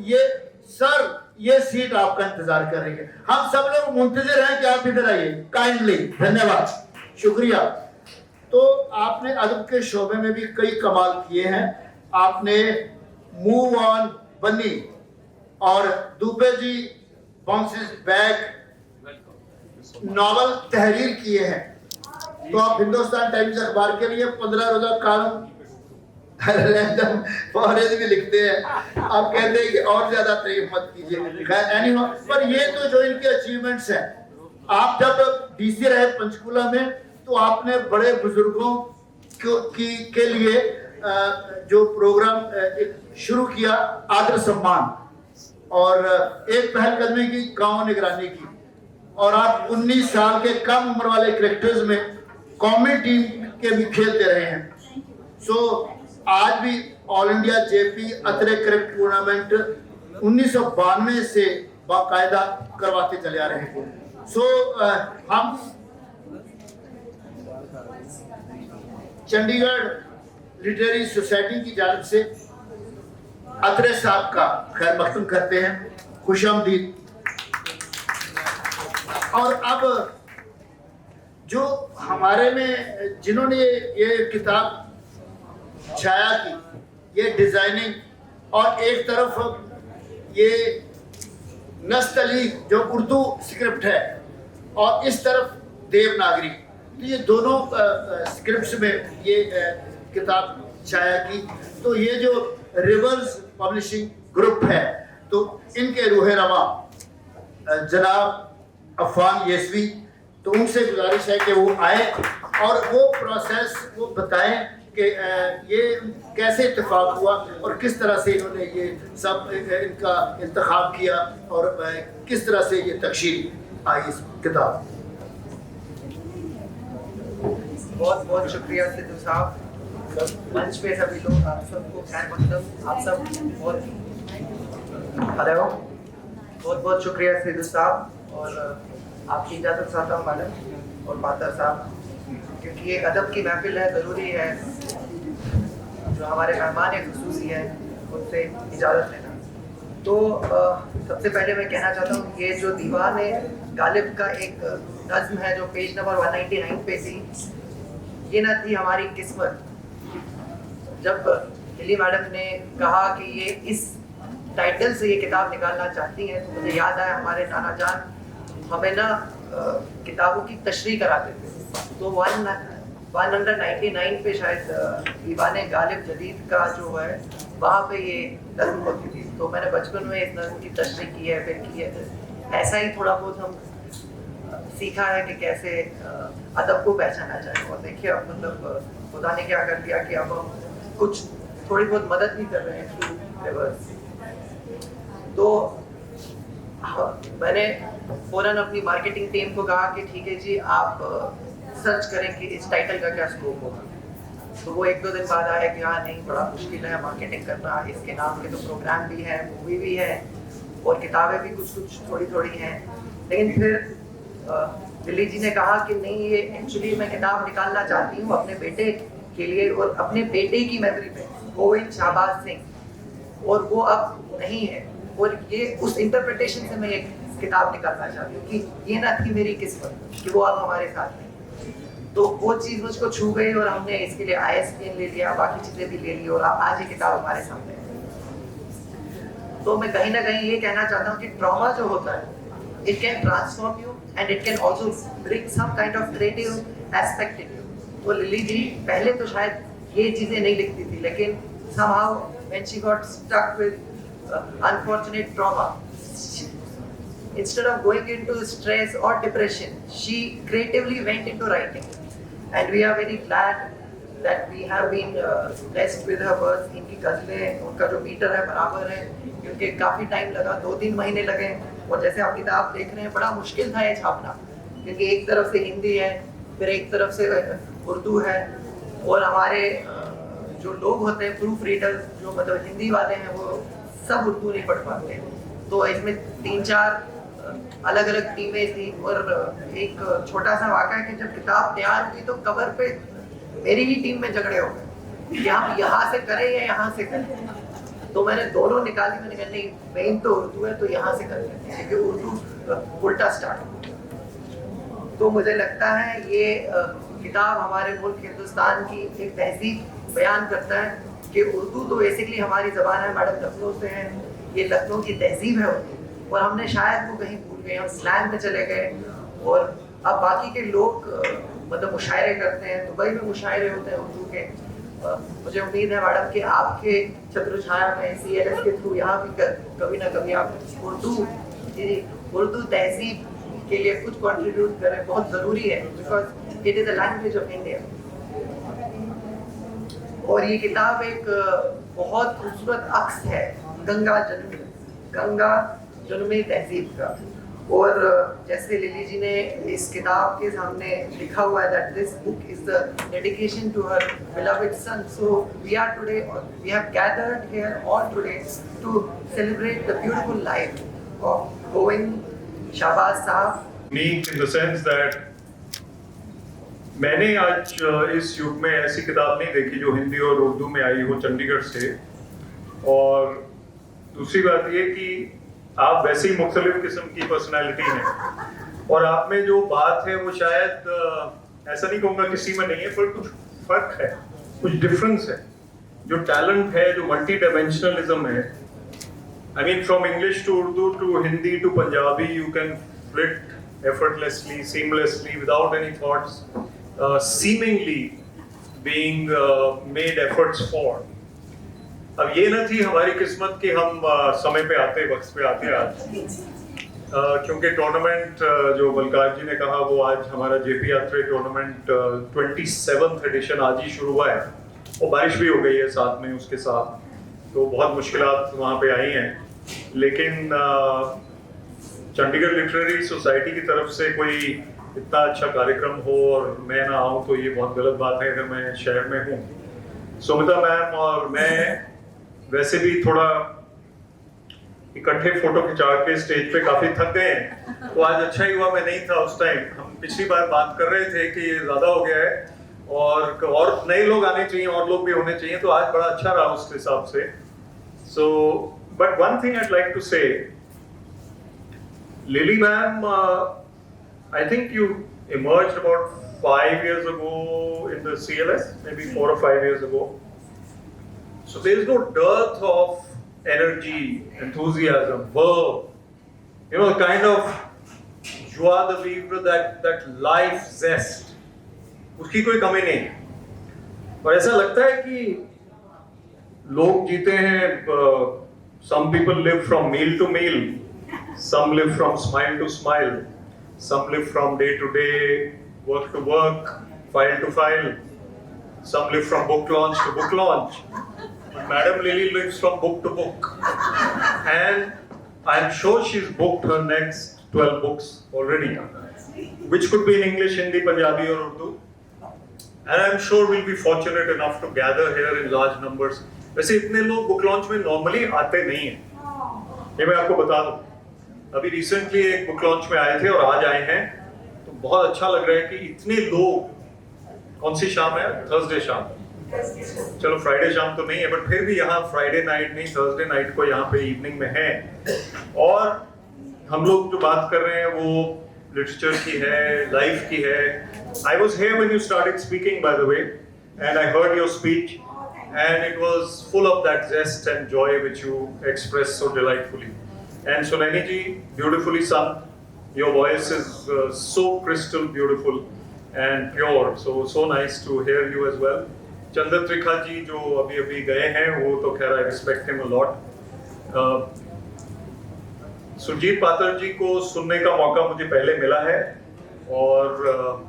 A: ये सर ये सीट आपका इंतजार कर रही है। हम सब लोग मुंतजिर हैं कि आप इधर आइए काइंडली। धन्यवाद, शुक्रिया। तो आपने अदब के शोबे में भी कई कमाल किए हैं। आपने मूव ऑन बनी और Dubey ji bounces back novel तहरीर किए हैं। तो आप हिंदुस्तान टाइम्स अखबार के लिए 15 रोजा कानून फहरिस्त भी लिखते हैं। आप कहते हैं कि और ज्यादा तारीफ मत कीजिए। खैर एनीवे, पर ये तो जो इनके अचीवमेंट्स हैं, आप जब डीसी रहे पंचकूला में तो आपने बड़े बुजुर्गों के लिए जो प्रोग्राम शुरू किया आदर सम्मान, और एक पहलकदमी की गांव निगरानी की, और आप 19 साल के कम उम्र वाले क्रिकेटर्स में कौमी टीम के भी खेलते रहे हैं। सो आज भी all India JP Atre cricket tournament 1992 से बाकायदा करवाते चले आ रहे हैं। सो हम चंडीगढ़ लिटरेरी सोसाइटी की जानिब से अतरे साहब का खैर मकदम करते हैं, खुशामदीद। और अब जो हमारे में जिन्होंने ये किताब छाया की, ये डिजाइनिंग, और एक तरफ ये नस्तली जो उर्दू स्क्रिप्ट है और इस तरफ देवनागरी, तो ये दोनों स्क्रिप्ट्स में ये किताब छाया की। तो ये जो रिवर्स पब्लिशिंग ग्रुप है, तो इनके रूहे रवा जनाब अफान येसवी, तो उनसे गुजारिश है कि वो आए और वो प्रोसेस वो बताएं कि ये कैसे इत्तेफाक हुआ और किस तरह से इन्होंने ये सब इनका इंतखाब किया और किस तरह से ये तकशील आई इस किताब।
F: बहुत बहुत शुक्रिया सिद्धू साहब, मंच पे सभी लोग, आप सबको खैर मकदम। आप सब हेलो, बहुत बहुत शुक्रिया सिद्धू साहब और आपकी इजाज़त चाहता हूँ मैडम और पातर साहब, क्योंकि ये अदब की महफिल है, ज़रूरी है जो हमारे मेहमान खुसूसी हैं उनसे इजाज़त लेना। तो सबसे पहले मैं कहना चाहता हूँ ये जो दीवान गालिब का एक नज़्म है जो पेज नंबर 199 पे थी, ये ना थी हमारी किस्मत। जब हिली मैडम ने कहा कि ये इस टाइटल से ये किताब निकालना चाहती हैं, तो मुझे याद आया हमारे नाना जान हमें ना किताबों की तशरीह कराते थे। तो 199 पे शायद दीवान गालिब जदीद का जो है वहाँ पे ये नज़्म होती थी। तो मैंने बचपन में इस नज़्म की तशरीह की है, फिर की है। ऐसा ही थोड़ा बहुत हम सीखा है कि कैसे अदब को पहचाना जाए। और देखिए अब मतलब खुदा ने क्या कर दिया कि अब हम कुछ थोड़ी बहुत मदद भी कर रहे हैं थ्रू रिवर्स। तो मैंने फ़ौरन अपनी मार्केटिंग टीम को कहा कि ठीक है जी, आप सर्च करें कि इस टाइटल का क्या स्कोप होगा। तो वो 1-2 दिन बाद आया कि हाँ नहीं, बड़ा मुश्किल है मार्केटिंग करना, इसके नाम के तो प्रोग्राम भी है, मूवी भी है और किताबें भी कुछ कुछ थोड़ी थोड़ी हैं। लेकिन फिर दिल्ली जी ने कहा कि नहीं, ये एक्चुअली मैं किताब निकालना चाहती हूँ अपने बेटे के लिए और अपने बेटे की मेमोरी पे, गोविंद शाहबाज सिंह, और वो अब नहीं है। और ये उस इंटरप्रिटेशन से मैं एक किताब निकालना चाहती हूँ कि ये ना थी मेरी किस्मत कि वो अब हमारे साथ नहीं। तो वो चीज़ मुझको छू गई और हमने इसके लिए ISBN ले लिया, बाकी चीज़ें भी ले ली और आज ये किताब हमारे सामने है। तो मैं कहीं ना कहीं ये कहना चाहता हूँ कि ट्रॉमा जो होता है, it can transform you and it can also bring some kind of creative aspect in you. तो लिली जी पहले तो शायद ये चीज़ें नहीं लिखती थी, लेकिन somehow when she got stuck with unfortunate trauma, instead of going into stress or depression, she creatively went into writing, and we are very glad that we have been blessed with her words. इनकी गज़लें, उनका जो metre है बराबर है, क्योंकि काफ़ी time लगा, 2-3 महीने लगे। और जैसे आप किताब देख रहे हैं, बड़ा मुश्किल था ये छापना, क्योंकि एक तरफ से हिंदी है, फिर एक तरफ से उर्दू है, और हमारे जो लोग होते हैं प्रूफ रीडर, जो मतलब हिंदी वाले हैं, वो सब उर्दू नहीं पढ़ पाते। तो इसमें 3-4 अलग अलग टीमें थी। और एक छोटा सा वाक़ा है कि जब किताब तैयार हुई तो कवर पे मेरी ही टीम में झगड़े हो गए कि हम यहाँ से करें या यहाँ से करें। तो मैंने दोनों निकाली, मैंने कहा नहीं मेन तो उर्दू है तो यहाँ से कर लेते हैं क्योंकि उर्दू उल्टा स्टार्ट हो। तो मुझे लगता है ये किताब हमारे मुल्क हिंदुस्तान की एक तहजीब बयान करता है कि उर्दू तो बेसिकली हमारी ज़बान है, मैडम लखनऊ से है, ये लखनऊ की तहजीब है उर्दू, और हमने शायद वो कहीं भूल गए, हम स्लैंग में चले गए। और अब बाकी के लोग मतलब मुशायरे करते हैं, दुबई में मुशायरे होते हैं उर्दू के। मुझे उम्मीद है मैडम कि आपके छत्रछाया में CLS के थ्रू यहाँ भी कभी ना कभी आप उर्दू तहजीब के लिए कुछ कंट्रीब्यूट करें, बहुत ज़रूरी है because it is a language of India. और ये किताब एक बहुत खूबसूरत अक्स है गंगा जन्मी तहजीब का। और जैसे लिली जी ने इस किताब के सामने लिखा हुआ है that this book is the dedication to her beloved son, so we have gathered here all today to celebrate the beautiful life of Govind Shahbaz Sahab.
G: Unique in the sense that मैंने आज इस युग में ऐसी किताब नहीं देखी जो हिंदी और उर्दू में आई हो चंडीगढ़ से। और दूसरी बात ये कि आप वैसे ही मुख्तलिफ किस्म की पर्सनैलिटी हैं और आप में जो बात है वो शायद ऐसा नहीं कहूँगा किसी में नहीं है, पर कुछ फर्क है, कुछ डिफरेंस है। जो टैलेंट है, जो मल्टी डायमेंशनलिज्म है, I mean from English to Urdu to Hindi to Punjabi, you can flit effortlessly, seamlessly, without any thoughts, seemingly being made efforts for. अब ये न थी हमारी किस्मत कि हम समय पे आते, वक्त पे आते आज, क्योंकि टूर्नामेंट जो बलकार जी ने कहा वो आज हमारा JP यात्रा टूर्नामेंट 27th एडिशन आज ही शुरू हुआ है और बारिश भी हो गई है साथ में उसके साथ, तो बहुत मुश्किलात वहाँ पे आई हैं। लेकिन चंडीगढ़ लिटरेरी सोसाइटी की तरफ से कोई इतना अच्छा कार्यक्रम हो और मैं ना आऊँ तो ये बहुत गलत बात है अगर मैं शहर में हूँ। सुमिता मैम और मैं वैसे भी थोड़ा इकट्ठे फोटो खिंचा के स्टेज पे काफी थक गए हैं, तो आज अच्छा ही हुआ मैं नहीं था उस टाइम। हम पिछली बार बात कर रहे थे कि ये ज्यादा हो गया है और नए लोग आने चाहिए और लोग भी होने चाहिए, तो आज बड़ा अच्छा रहा उस हिसाब से। So but one thing I'd like to say, Lily ma'am, I think you emerged about 5 years ago in the CLS, maybe 4 or 5 years ago. So there is no dearth of energy, enthusiasm, verve, you know, kind of joie de vivre, that life zest, उसकी कोई कमी नहीं। और ऐसा लगता है कि लोग जीते हैं, some people live from meal to meal, some live from smile to smile, some live from day to day, work to work, file to file, some live from book launch to book launch. Madam Lily lives from book to book, and I'm sure she's booked her next 12 books already, which could be in English, Hindi, Punjabi or Urdu. And I'm sure we'll be fortunate enough to gather here in large numbers. वैसे इतने लोग book launch में normally आते नहीं हैं, ये मैं आपको बता दूं। अभी रिसेंटली एक बुक लॉन्च में आए थे और आज आए हैं, तो बहुत अच्छा लग रहा है कि इतने लोग। कौन सी शाम है? थर्सडे शाम, चलो फ्राइडे शाम तो नहीं है, बट फिर भी यहाँ फ्राइडे नाइट नहीं, थर्सडे नाइट को यहाँ पे इवनिंग में है। और हम लोग जो बात कर रहे हैं वो लिटरेचर की है, लाइफ की है। I was here when you started speaking, by the way, and I heard your speech, and it was full of that zest and joy which you expressed so delightfully. And Sunani ji, beautifully sung. Your voice is so crystal beautiful and pure, so nice to hear you as well. Chandratrikha ji जो अभी गए हैं, वो तो खैर I respect him a lot. Surjit पात्र जी को सुनने का मौका मुझे पहले मिला है और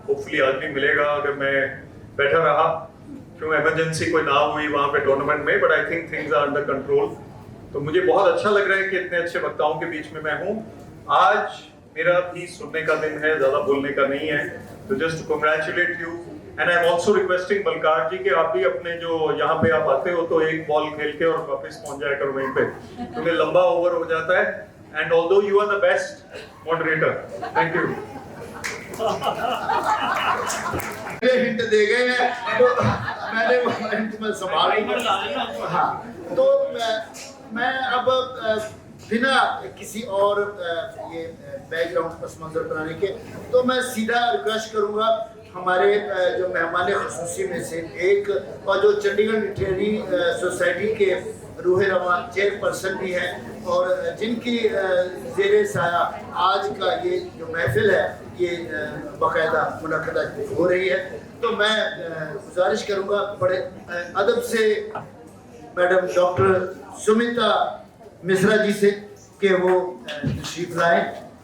G: होपफुली आज भी मिलेगा अगर मैं बैठा रहा, क्यों इमरजेंसी कोई ना हुई वहाँ पे टूर्नामेंट में, but I think things are under control. तो मुझे बहुत अच्छा लग रहा है कि इतने अच्छे वक्ताओं के बीच में मैं हूँ। आज मेरा भी सुनने का दिन है, ज़्यादा बोलने का नहीं है, तो just to congratulate you. And I am also requesting Balkar ji कि आप भी अपने जो यहाँ पे आप आते हो तो एक बॉल खेल के और वापस पहुँच जाया करो वहीं पे, क्योंकि लंबा ओवर हो जाता है। And although you are the best moderator, thank you.
A: Hint दे गए हैं तो मैंने वो हिंट में संभाल। हाँ, तो मैं मैं अब बिना किसी और ये बैकग्राउंड पस मंजर बनाने के, तो मैं सीधा रिक्वेस्ट करूँगा हमारे जो मेहमान ख़ुसूसी में से एक, और जो चंडीगढ़ लिटरेरी सोसाइटी के रूह रवा चेयरपर्सन भी हैं, और जिनकी ज़ेर साया आज का ये जो महफिल है ये बाकायदा मुनक़दा हो रही है। तो मैं गुजारिश करूँगा बड़े अदब से मैडम डॉक्टर सुमिता मिश्रा जी से कि वो तशरीफ़ लाएँ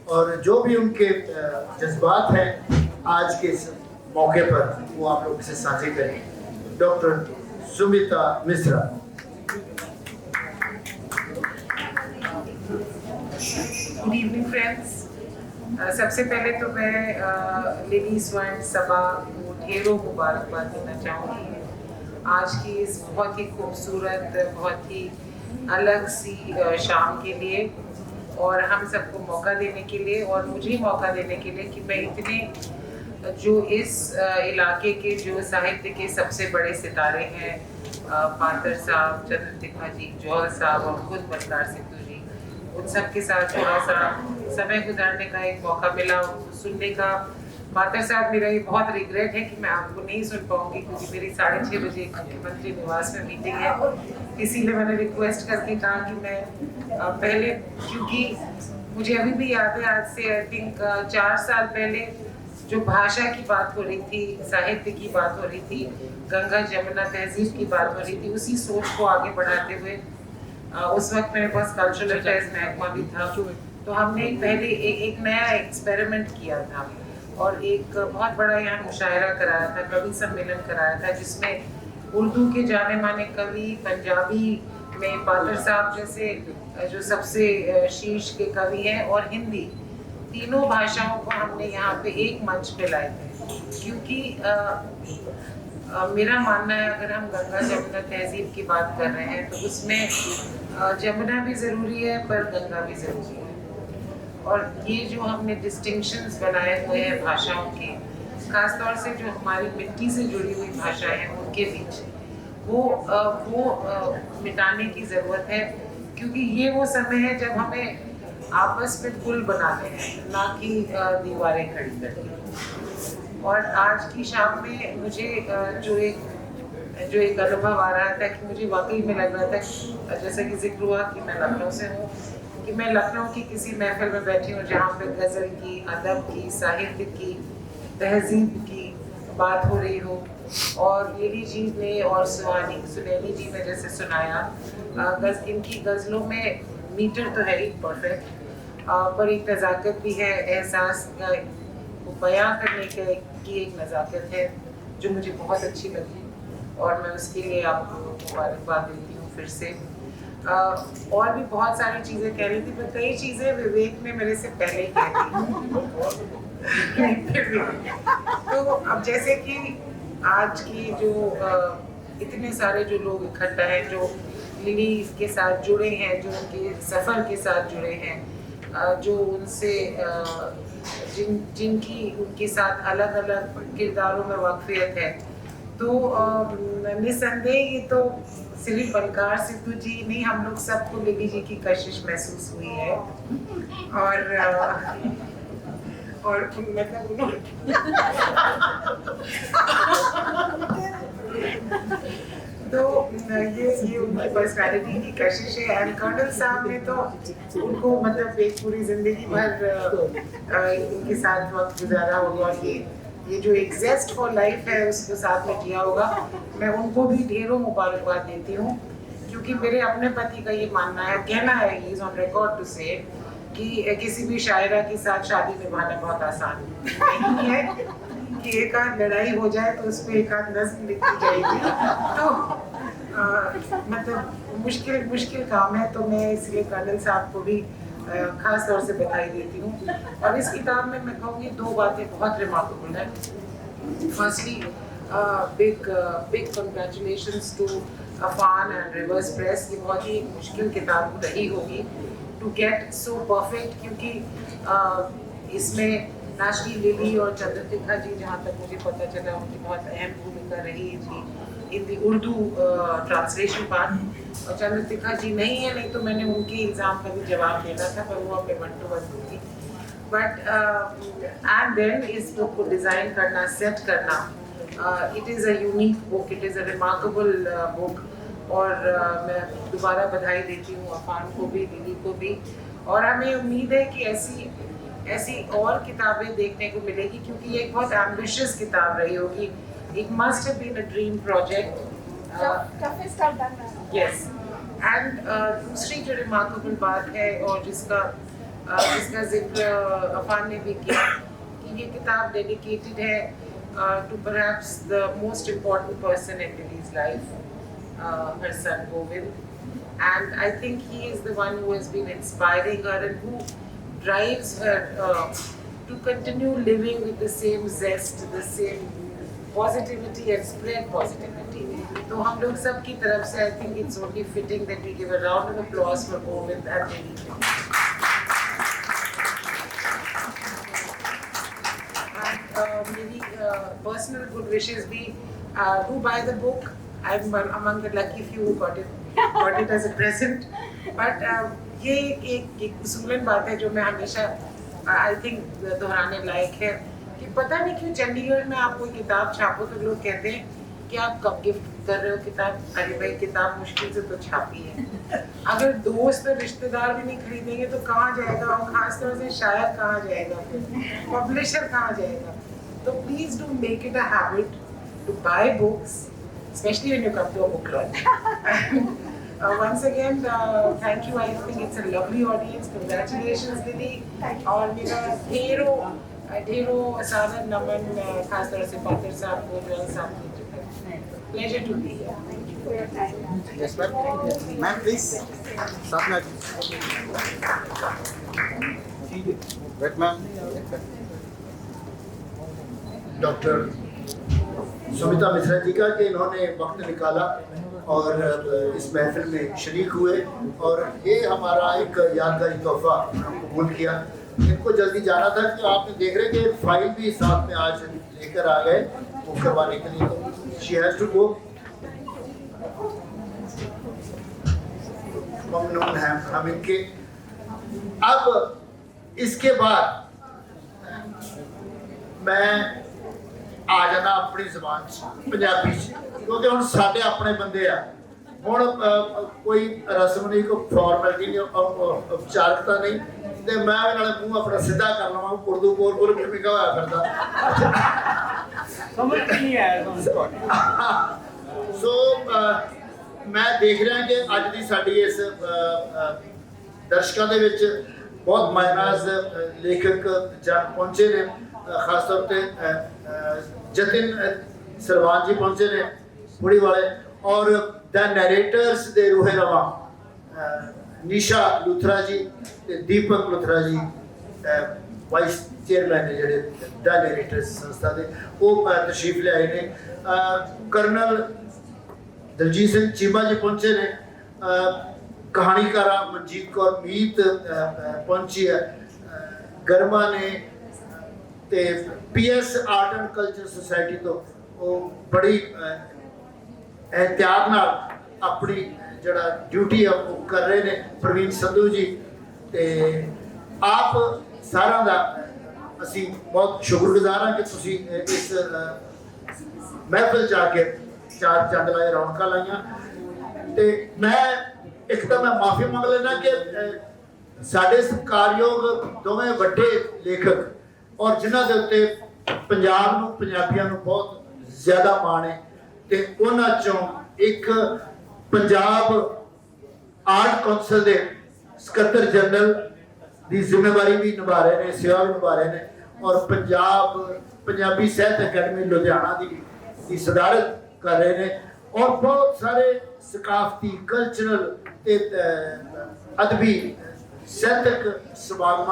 A: और जो भी उनके जज्बात हैं आज के इस मौके पर वो आप लोगों से साझे करें। Doctor Sumita Mishra.
H: Good evening friends. सबसे पहले तो मैं लेडी स्वर्ण सभा को ढेरों मुबारकबाद देना चाहूँगी आज की इस बहुत ही खूबसूरत, बहुत ही अलग सी शाम के लिए, और हम सबको मौका देने के लिए, और मुझे मौका देने के लिए कि मैं इतने जो इस इलाके के जो साहित्य के सबसे बड़े सितारे हैं, पातर साहब, चंद्रतिखा जी, जौहर साहब और खुद बलकार सिद्धू जी, उन सब के साथ थोड़ा सा समय गुजारने का एक मौका मिला, सुनने का। पातर साहब, मेरा ये बहुत रिग्रेट है कि मैं आपको नहीं सुन पाऊंगी क्योंकि मेरी 6:30 बजे मुख्यमंत्री निवास में मीटिंग है, इसीलिए मैंने रिक्वेस्ट करके कहा कि मैं पहले, क्योंकि मुझे अभी भी याद है आज से आई थिंक 4 साल पहले जो भाषा की बात हो रही थी, साहित्य की बात हो रही थी, गंगा जमुना तहजीब की बात हो रही थी, उसी सोच को आगे बढ़ाते हुए उस वक्त मेरे पास कल्चरल अफेयर्स महकमा भी था, तो हमने पहले एक नया एक्सपेरिमेंट किया था और एक बहुत बड़ा यहाँ मुशायरा कराया था, कवि सम्मेलन कराया था, जिसमें उर्दू के जाने माने कवि, पंजाबी में पातर साहब जैसे जो सबसे शीर्ष के कवि हैं, और हिंदी, तीनों भाषाओं को हमने यहाँ पे एक मंच पे लाए थे। क्योंकि मेरा मानना है अगर हम गंगा जमुना तहजीब की बात कर रहे हैं तो उसमें जमुना भी ज़रूरी है पर गंगा भी ज़रूरी है, और ये जो हमने डिस्टिंक्शंस बनाए हुए हैं भाषाओं के, ख़ासतौर से जो हमारी मिट्टी से जुड़ी हुई भाषाएं हैं उनके बीच, वो मिटाने की ज़रूरत है, क्योंकि ये वो समय है जब हमें आपस में पुल बनाने हैं, ना कि दीवारें खड़ी करनी। और आज की शाम में मुझे जो एक अनुभव आ रहा था कि मुझे वाकई में लग रहा था, जैसा कि जिक्र हुआ कि मैं लखनऊ से हूँ, कि मैं लखनऊ की किसी महफिल में बैठी हूँ जहाँ पे गज़ल की, अदब की, साहित्य की, तहजीब की बात हो रही हो, और लेडी जी ने और सुनैनी जी ने जैसे सुनाया, इनकी गज़लों में मीटर तो है ही परफेक्ट, पर एक नज़ाकत भी है, एहसास को बयां करने की एक नज़ाकत है जो मुझे बहुत अच्छी लगी, और मैं उसके लिए आपको मुबारकबाद देती हूँ फिर से। और भी बहुत सारी चीज़ें कह रही थी, पर कई चीज़ें विवेक ने मेरे से पहले ही कह दी। तो अब जैसे कि आज की जो इतने सारे जो लोग इकट्ठा हैं, जो लिली के साथ जुड़े हैं, जो उनके सफ़र के साथ जुड़े हैं, जो उनसे जिनकी उनके साथ अलग अलग किरदारों में वाकफियत है, तो निस्संदेह ये तो सिर्फ बलकार सिद्धू जी नहीं, हम लोग सबको लिली जी की कशिश महसूस हुई है, और मतलब उन्होंने तो ये उनकी पर्सनैलिटी की कशिश है। एंड कर्नल साहब ने तो उनको मतलब एक पूरी जिंदगी भर इनके साथ वक्त गुजारा होगा, ये जो एक ज़ेस्ट फॉर लाइफ है उसको साथ में किया होगा। मैं उनको भी ढेरों मुबारकबाद देती हूँ, क्योंकि मेरे अपने पति का ये मानना है, कहना है, he is on record to say कि किसी भी शायरा के साथ शादी निभाना बहुत आसान नहीं है, कि एक आध लड़ाई हो जाए तो उस पर एक आध नज़्म लिखी जाएगी, तो मतलब मुश्किल काम है। तो मैं इसलिए कर्नल साहब को भी ख़ास तौर से बधाई देती हूँ। और इस किताब में मैं कहूँगी 2 बातें बहुत रिमार्केबल हैं। Firstly big congratulations to Afan and Rivers Press, ये बहुत ही मुश्किल किताब रही होगी टू गेट सो परफेक्ट, क्योंकि इसमें नाशरी लिली और चंद्रतिखा जी, जहाँ तक मुझे पता चला, उनकी बहुत अहम भूमिका रही थी in the Urdu translation part. और चंद्रशिखा जी नहीं है, नहीं तो मैंने उनके एग्ज़ाम का भी जवाब देना था, पर वो अब मैं 1 to 1 दूँगी। बट एंड देन इस बुक को डिज़ाइन करना, सेट करना, it is a unique book, it is a remarkable book. और मैं दोबारा बधाई देती हूँ अफान को भी, दीदी को भी, और हमें उम्मीद है कि ऐसी और किताबें देखने को मिलेगी, क्योंकि ये एक बहुत एम्बिशियस किताब रही होगी। It must have been a dream project. Yes, and दूसरी जो रिमार्केबल बात है और जिसका जिक्र अफान ने भी किया, कि ये किताब डेडिकेटेड है to perhaps the most important person in Lily's life, her son Govind, and I think he is the one who has been inspiring her and who drives her to continue living with the same zest, the same positivity and spread positivity. तो हम लोग सब की तरफ से I think it's only fitting that we give a round of applause for Govind and Lily. And मेरी personal good wishes भी, do buy the book. I'm among the lucky few who got it as a present. But ये एक उसूलन बात है जो मैं हमेशा I think दोहराने लायक है, कि पता नहीं क्यों चंडीगढ़ में आप कोई किताब छापो तो लोग कहते हैं कि आप कब गिफ्ट कर रहे हो किताब। अरे भाई, किताब मुश्किल से तो छापी है, अगर दोस्त और रिश्तेदार भी नहीं खरीदेंगे तो कहाँ जाएगा, और खासतौर से शायर कहाँ जाएगा, पब्लिशर कहाँ जाएगा। तो please do make it a habit to buy books, especially when you come to a book launch. Once again, thank you. I think it's a lovely audience. Congratulations, Didi. और मेरा ढेरों सादर नमन खास तरह से पातिर साहब को, जो साथ में चुके हैं। Pleasure to be here. Thank you for your time.
A: Yes, ma'am. Ma'am, please. Stop, ma'am. Wait, ma'am. Doctor Sumita Mishra ji का कि इन्होंने वक्त निकाला और इस महफिल में शरीक हुए, और ये हमारा एक यादगारी तोहफा कबूल किया। इनको जल्दी जाना था, कि आपने देख रहे कि फाइल भी साथ में आज लेकर आ गए वो करवाने के लिए, तो शी हैज टू गो। ममनून हैं हम इनके। अब इसके बाद मैं आ जाना अपनी जबान पंजाबी, क्योंकि हम साढ़े अपने बंदे आ, ਹੁਣ कोई रस्म नहीं, कोई फॉर्मेलिटी नहीं, औपचारिकता नहीं, तो मैं नाले मूँह अपना सीधा कर लवां, उर्दू बोल के भी होया करदा
B: समझ नहीं आया।
A: सो मैं देख रहा कि अज की साडी इस दर्शकों के विच बहुत मायनाज लेखक जन पहुंचे ने, खास तौर पर जतिन सरवान जी पहुंचे ने पुड़ी वाले, और द नैरेटर्स दे रूहे रवा निशा लुथरा जी, दीपक लुथरा जी वाइस चेयरमैन ने जेडे द नैरेटर्स संस्था के, वो तशरीफ ले आए ने। कर्नल दलजीत सिंह चीमा जी पहुंचे ने, कहानीकारा मनजीत कौर मीत पहुंची है, गर्मा ने, ते PS art and culture society तो वो बड़ी एहतियात नाल अपनी जड़ा ड्यूटी है वो कर रहे ने। प्रवीण संधू जी, ते आप सारा दा असी बहुत शुक्रगुजार हाँ कि तुसी इस महफिल जाके चार चंद लाए, रौनक लाइया। ते मैं एक तो मैं माफ़ी मंग लेना कि साढ़े सत्कारयोग दोवें वड्डे लेखक और जिन्हां दे उत्ते पंजाब नूं पंजाबियां नूं बहुत ज़्यादा माण है, ते उन्हां चों एक पंजाब आर्ट कौंसल दे सकत्तर जनरल की जिम्मेवारी भी निभा रहे हैं, सेवा भी निभा रहे हैं, और पंजाबी साहित्य अकैडमी लुधियाना की सदारत कर रहे हैं, और बहुत सारे सकाफती कल्चरल अदबी साहित्यक समागम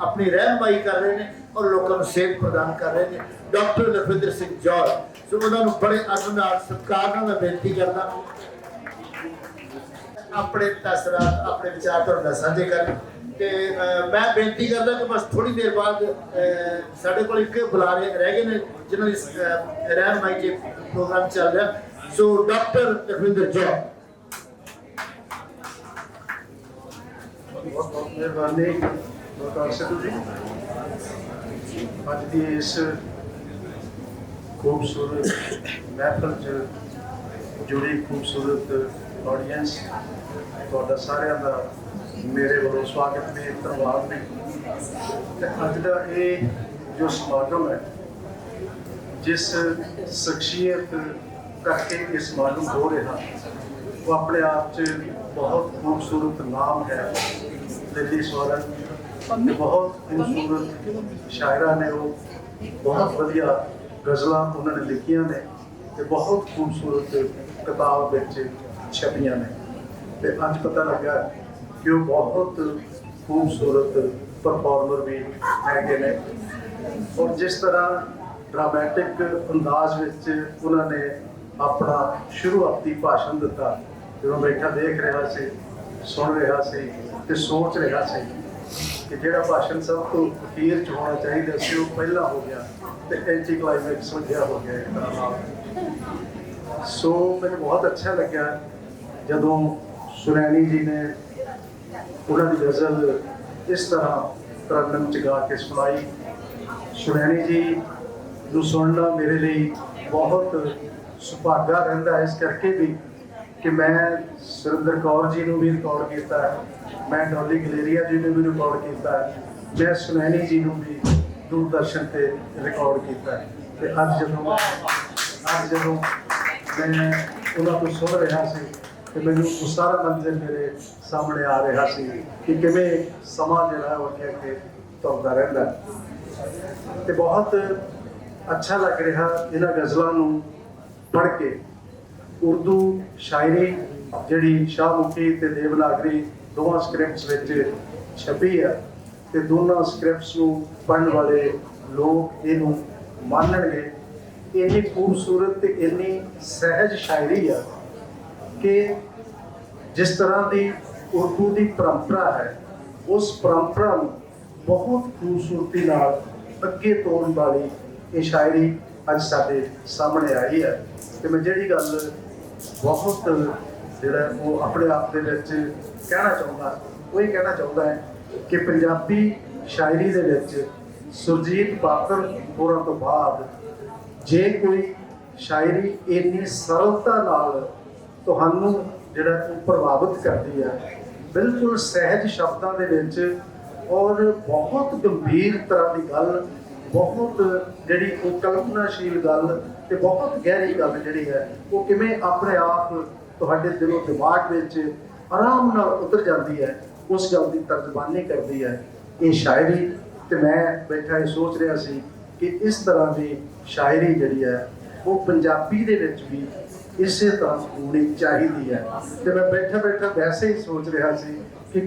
A: अपनी रहनुमाई कर रहे हैं और लोगों को सेध प्रदान कर रहे हैं। डॉक्टर लखविंदर सिंह जौहर, सो उन्होंने बड़े अदब नाल सत्कार नाल मैं बेनती करदा अपने तसरात अपने विचार तुहाडे नाल साझे कर। ते मैं बेनती करदा कि बस थोड़ी देर बाद साडे कोल एक बुलारे रह गए ने जिन्हां दी रहनुमाई के प्रोग्राम चल रहा। सो डॉक्टर लखविंदर जौहर।
I: बहुत बहुत मेहरबानी बलकार सिद्धू जी। अज की इस खूबसूरत महफल च जुड़ी खूबसूरत ऑडियंस, तुहाडा सारिਆਂ ਦਾ मेरे वालों स्वागत भी धन्यवाद भी। अज का ये जो समागम है, जिस शख्सियत करके ये समागम हो रहा, वो अपने आप च बहुत खूबसूरत नाम है। लिली स्वरन बहुत खूबसूरत शायरा ने, वो बहुत वधिया गज़लां उन्होंने लिखियां ने ते बहुत खूबसूरत किताब विच छपियां ने। ते अज पता लगा कि वो बहुत खूबसूरत परफॉर्मर भी हैगे ने, और जिस तरह ड्रामेटिक अंदाज विच उन्होंने अपना शुरुआती भाषण दिता, जो बैठा देख रहा से, सुन रहा से ते सोच रहा से कि जिहड़ा भाषण सब तो अखीर च होना चाहिए सी, वो पहला हो गया तो एंटी क्लाइमैक्स वजिया हो गया एक तरह नाल। सो मैंने बहुत अच्छा लगा जदों सुनैनी जी ने उन्होंने गज़ल इस तरह तरन्नम च गा के सुनाई। सुनैनी जी नूं सुनना मेरे लिए बहुत सुभागा रहिंदा है, इस करके भी कि मैं सुरिंदर कौर जी नूं भी रिकॉर्ड किया है, मैं डॉली गलेरिया जी नूं भी रिकॉर्ड किया है, मैं सुनैनी जी नूं भी दूरदर्शन पे रिकॉर्ड किया है। ते अज जदों मैं उन्हां कोल सुन रहा सी ते मैनूं वो सारा मंजर मेरे सामने आ रहा सी कि किवें समां जिहड़ा है वो अगे तुरदा रहिंदा। ते बहुत अच्छा लग रहा इन्हां गज़लां नूं पढ़ के। उर्दू शायरी जिहड़ी शाहमुखी ते देवनागरी दोवां स्क्रिप्ट्स विच छपी है, ते दोनों स्क्रिप्ट्स नूं पढ़न वाले लोग इहनूं मानणगे। इन्नी खूबसूरत ते इन्नी सहज शायरी है कि जिस तरह की उर्दू की परंपरा है, उस परंपरा नूं बहुत खूबसूरती नाल अगे तोड़न वाली ये शायरी अज साडे सामने आई है। तो मैं जिहड़ी गल बहुत जिहड़ा वो अपने आप दे विच कहना चाहुंदा, वो ये कहना चाहुंदा है कि पंजाबी शायरी दे विच सुरजीत पात्र होरां तो बाद जे कोई शायरी इन्नी सरलता नाल तुहानूं जिहड़ा प्रभावित करती है, बिल्कुल सहज शब्दां दे विच, और बहुत गंभीर तरह की गल, बहुत जिहड़ी वो कल्पनाशील गल ते बहुत गहरी गल जिहड़ी है वो किवें अपने आप तुहाडे दिलों दिमाग विच आराम नाल उतर जाती है, उस गल की तर्जमानी करती है ये शायरी। ते मैं बैठा ये सोच रहा सी कि इस तरह की शायरी जिहड़ी है वो पंजाबी दे विच भी इसे तरह होनी चाहिए है। तो मैं बैठा बैठा वैसे ही सोच रहा सी कि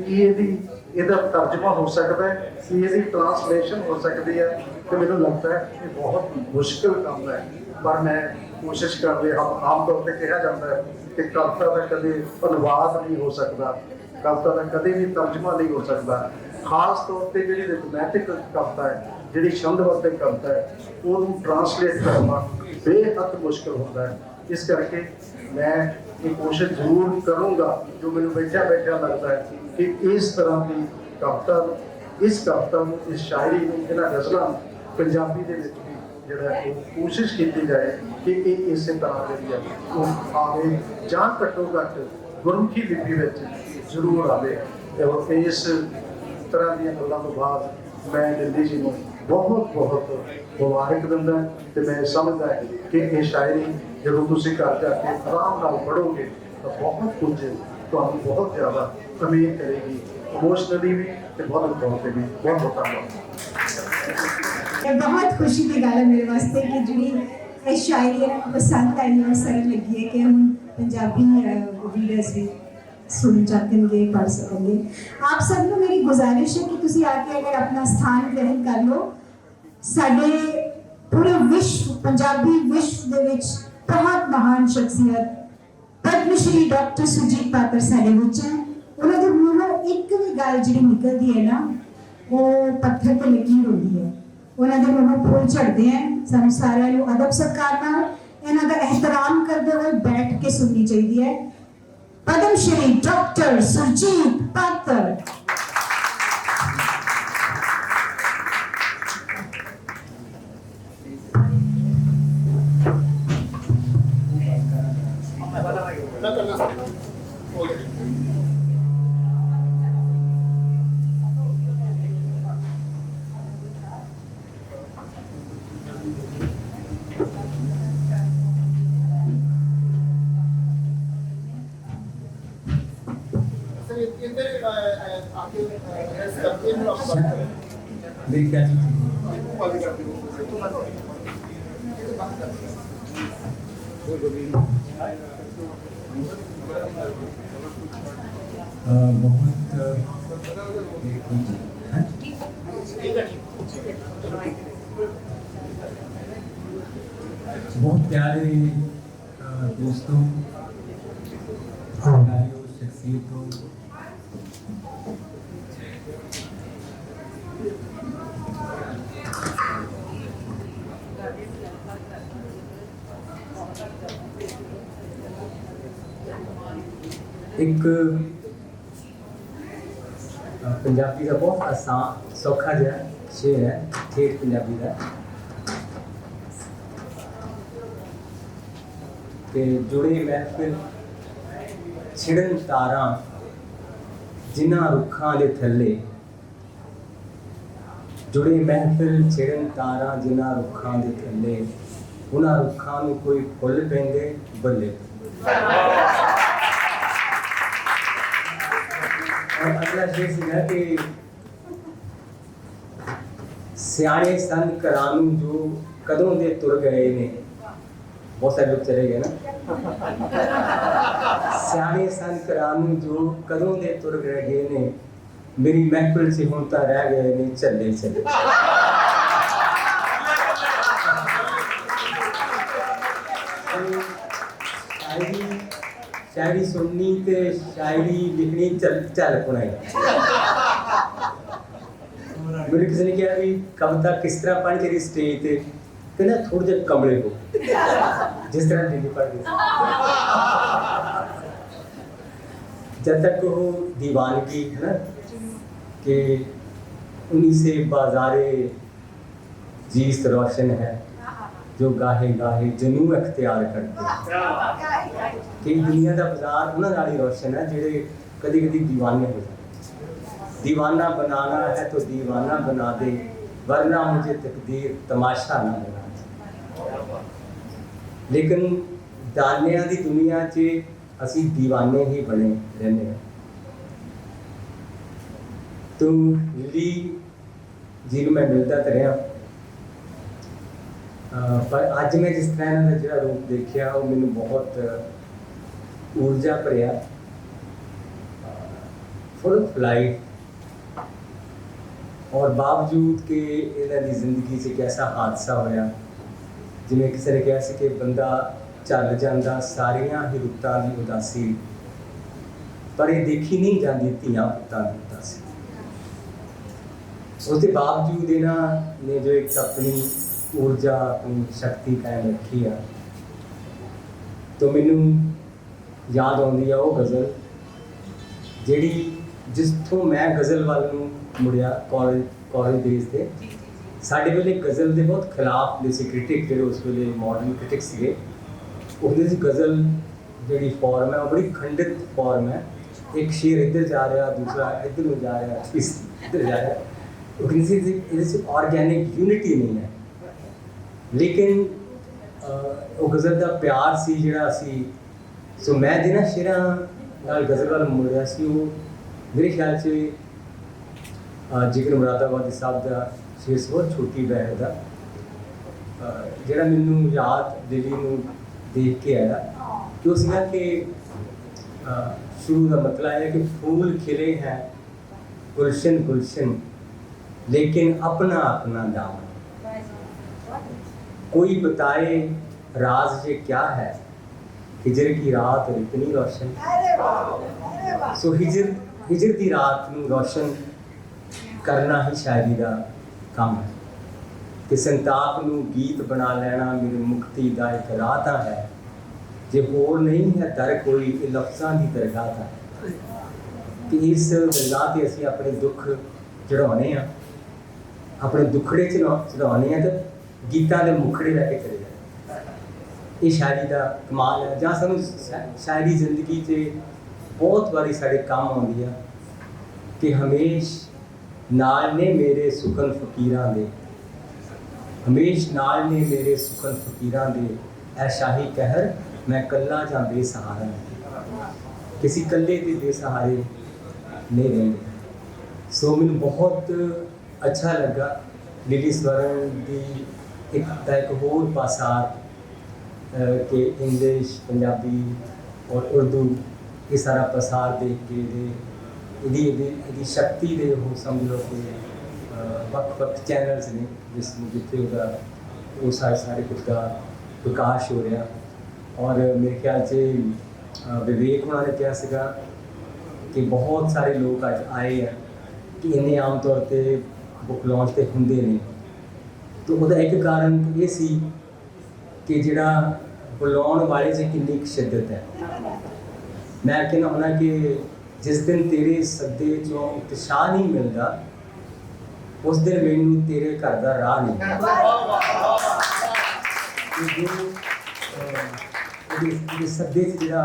I: इहदा तर्जमा हो सकता है, कि इहदी ट्रांसलेशन हो सकती है। तो मैनूं लगता है कि बहुत मुश्किल काम है, पर मैं कोशिश कर रहा। आम तौर पर कहा जाता है कि कविता का कभी अनुवाद नहीं हो सकता, कविता का कभी भी तर्जमा नहीं हो सकता। खास तौर पर जी रिथमैटिक कविता है, जी छंदबद्ध कविता है, उन्होंने ट्रांसलेट करना बेहद मुश्किल होता है। इस करके मैं ये कोशिश जरूर करूँगा, जो मैंने बैठा बैठा लगता है कि इस तरह की कविता, इस कविता, इस शायरी, इन्हां गज़लां पंजाबी दे विच भी जिहड़ा कोशिश की जाए कि ये इस तरह जी है वो आवे, जां घट्टो घट्ट गुरमुखी लिपि विच जरूर आवे। और इस तरह दी गल्लां तो बाद मैं दिल्ली जी नूं बहुत बहुत मुबारक दिंदा ते मैं समझदा कि ये शायरी जदों तुसीं घर जाके आराम नाल पढ़ोगे तो बहुत कुछ तुहानूं बहुत ज़्यादा अमीर करेगी, इमोशनली भी ते बहुत तौर पर भी। बहुत बहुत धन्यवाद।
C: बहुत खुशी की गल है मेरे वास्ते कि जी शायरी पसंद आई और सरल लगी है कि हम पंजाबी रीडर्स भी सुन सकेंगे, पढ़ सकेंगे। आप सब को मेरी गुजारिश है कि तुसी आके अगर अपना स्थान ग्रहण कर लो। साडे पूरे विश्व, पंजाबी विश्व दे विच बहुत महान शख्सियत पद्मश्री डॉक्टर सुरजीत पात्र साडे विच है। उन्हां दे मूंहों एक भी गल जिहड़ी निकलदी है ना, वो पत्थर ते लकीर होंदी है। उन्हां दे मूंहों फुल झड़दे हैं। सानूं सारिआं नूं अदब सत्कार नाल इन्हां दा एहतराम करदे हुए बैठ के सुननी चाहिए है। पद्मश्री डॉक्टर सुरजीत पात्र।
J: मेरी क्या बहुत प्यारे दोस्तों, खिलाड़ियों, शख्सियतों, एक पंजाबी का बहुत आसान सौखा जहा शेर है, ठेठ पंजाबी का कि जुड़े महफिल छिड़न तारा जिन्हां रुखां दे थल्ले, जुड़े महफिल छिड़न तारा जिन्हां रुखां दे थल्ले, उन्हां रुखां नूं कोई फुੱਲ पैंदे बल्ले। और अगला शेर सीगा कि सियाने सन करानू जो कदों दे तुर गए ने, बहुत सारे लोग चले गए ना, सियाने सन करानू जो कदों दे तुर गए ने, मेरी महफिल से हुण तां रह गए ने चले चले। शायरी सुननी ते शायरी लिखनी चल पुनाई। मेरे किसी ने कहा भी कविता किस तरह पढ़ के स्टेज पे, कहना थोड़ा जिहा कमले को जिस तरह लिखी पढ़ के, जब तक वो दीवानगी है ना कि उन्हीं से बाजारे जीस रोशन है जो गाहे गाहे जनू अख्तियार करते कि दुनिया का बाजार उन्होंने नाल ही रोशन है जेड़े कभी कभी दीवाने हो जाते। दीवाना बनाना है तो दीवाना बना दे, वरना मुझे तकदीर तमाशा ना बना दे। लेकिन दानिया की दुनिया च असी दीवाने ही बने रहने हैं। तो लिली जी मैं मिलता तो रहा, पर अज मैं जिस तरह इन्होंने जो रूप देखा वो मैंने बहुत ऊर्जा भरिया, फुल ऑफ लाइफ, और बावजूद कि इन्हों की जिंदगी से एक ऐसा हादसा होया जिमें किसी ने कहा कि बंदा चल जाता सारिया ही रुत्तां की उदासी, पर यह देखी नहीं जाती धियां पुत्तां की उदासी। उसके बावजूद इन्होंने जो एक अपनी ऊर्जा अपनी शक्ति कायम रखी है, तो मैनू याद आती है वो गज़ल जिहड़ी जिसों मैं गज़ल वाल मुड़िया कॉलेज डेज से। साढ़े वेले गज़ल के बहुत खिलाफ दे सी क्रिटिक जो उस वेले मॉडर्न क्रिटिक से, उसके गज़ल जी फॉर्म है वो बड़ी खंडित फॉर्म है, एक शेर इधर जा रहा दूसरा इधर जा रहा इधर जा रहा, ऑर्गेनिक यूनिटी नहीं है। लेकिन वो गज़ल का प्यार सी जिहड़ा असी, सो मैं जिन्हां शेरां नाल गज़ल वाल मुड़िया सी वो मेरे ख्याल से जिक्र मुरादाबादी साहब का शेर से बहुत छोटी बहन का, जिहड़ा मैनू याद दिली नूं देख के आया कि वो सीगा कि शुरू का मतलब है कि फूल खिले हैं गुलशन गुलशन, लेकिन अपना अपना दामन, कोई बताए राज ये क्या है, हिजर की रात और इतनी रोशन। सो हिजर की रात नूं रोशन करना ही शायरी का काम है, कि संताप नूं गीत बना लेना मेरी मुक्ति का एक राह है, जे होर नहीं है दर कोई लफ्ज़ां की दरगाह है, कि इस दरगाह से असीं अपने दुख चढ़ाने हैं, अपने दुखड़े चढ़ाने हैं, तो गीतां दे मुखड़े लैके चले जाए। ये शायरी का कमाल है, जहाँ सानू शायरी जिंदगी से बहुत बारी साढ़े काम आती है कि हमेश नाल ने मेरे सुखन फकीरां दे, हमेश नाल ने मेरे सुखन फकीरां दे, ऐ शाही कहर मैं कल्ला जां बेसहारा, किसी कल्ले के बेसहारे नहीं रहेंगे। सो मैंने बहुत अच्छा लगा लिली स्वरण की एक होर पासा कि इंग्लिश पंजाबी और उर्दू ये सारा प्रसार देख के ਇਹਦੀ शक्ति दे हो समझ लो कि ਵੱਖ-ਵੱਖ चैनल्स ने जिथे वो सारे कुछ का विकास हो रहा। और मेरे ख्याल से विवेक उन्होंने कहा सीगा कि बहुत सारे लोग अज आए हैं कि इन्ने आम तौर पर बुक लॉन्च तो होंगे नहीं, तो उसका एक कारण ये सी कि जिहड़ा बुलाने वाले से कितनी शिद्दत है। मैं कहना होना कि जिस दिन तेरे सदे चों उत्साह नहीं मिलता उस दिन मैनू तेरे घर का राह नहीं मिलता। सदे जिहड़ा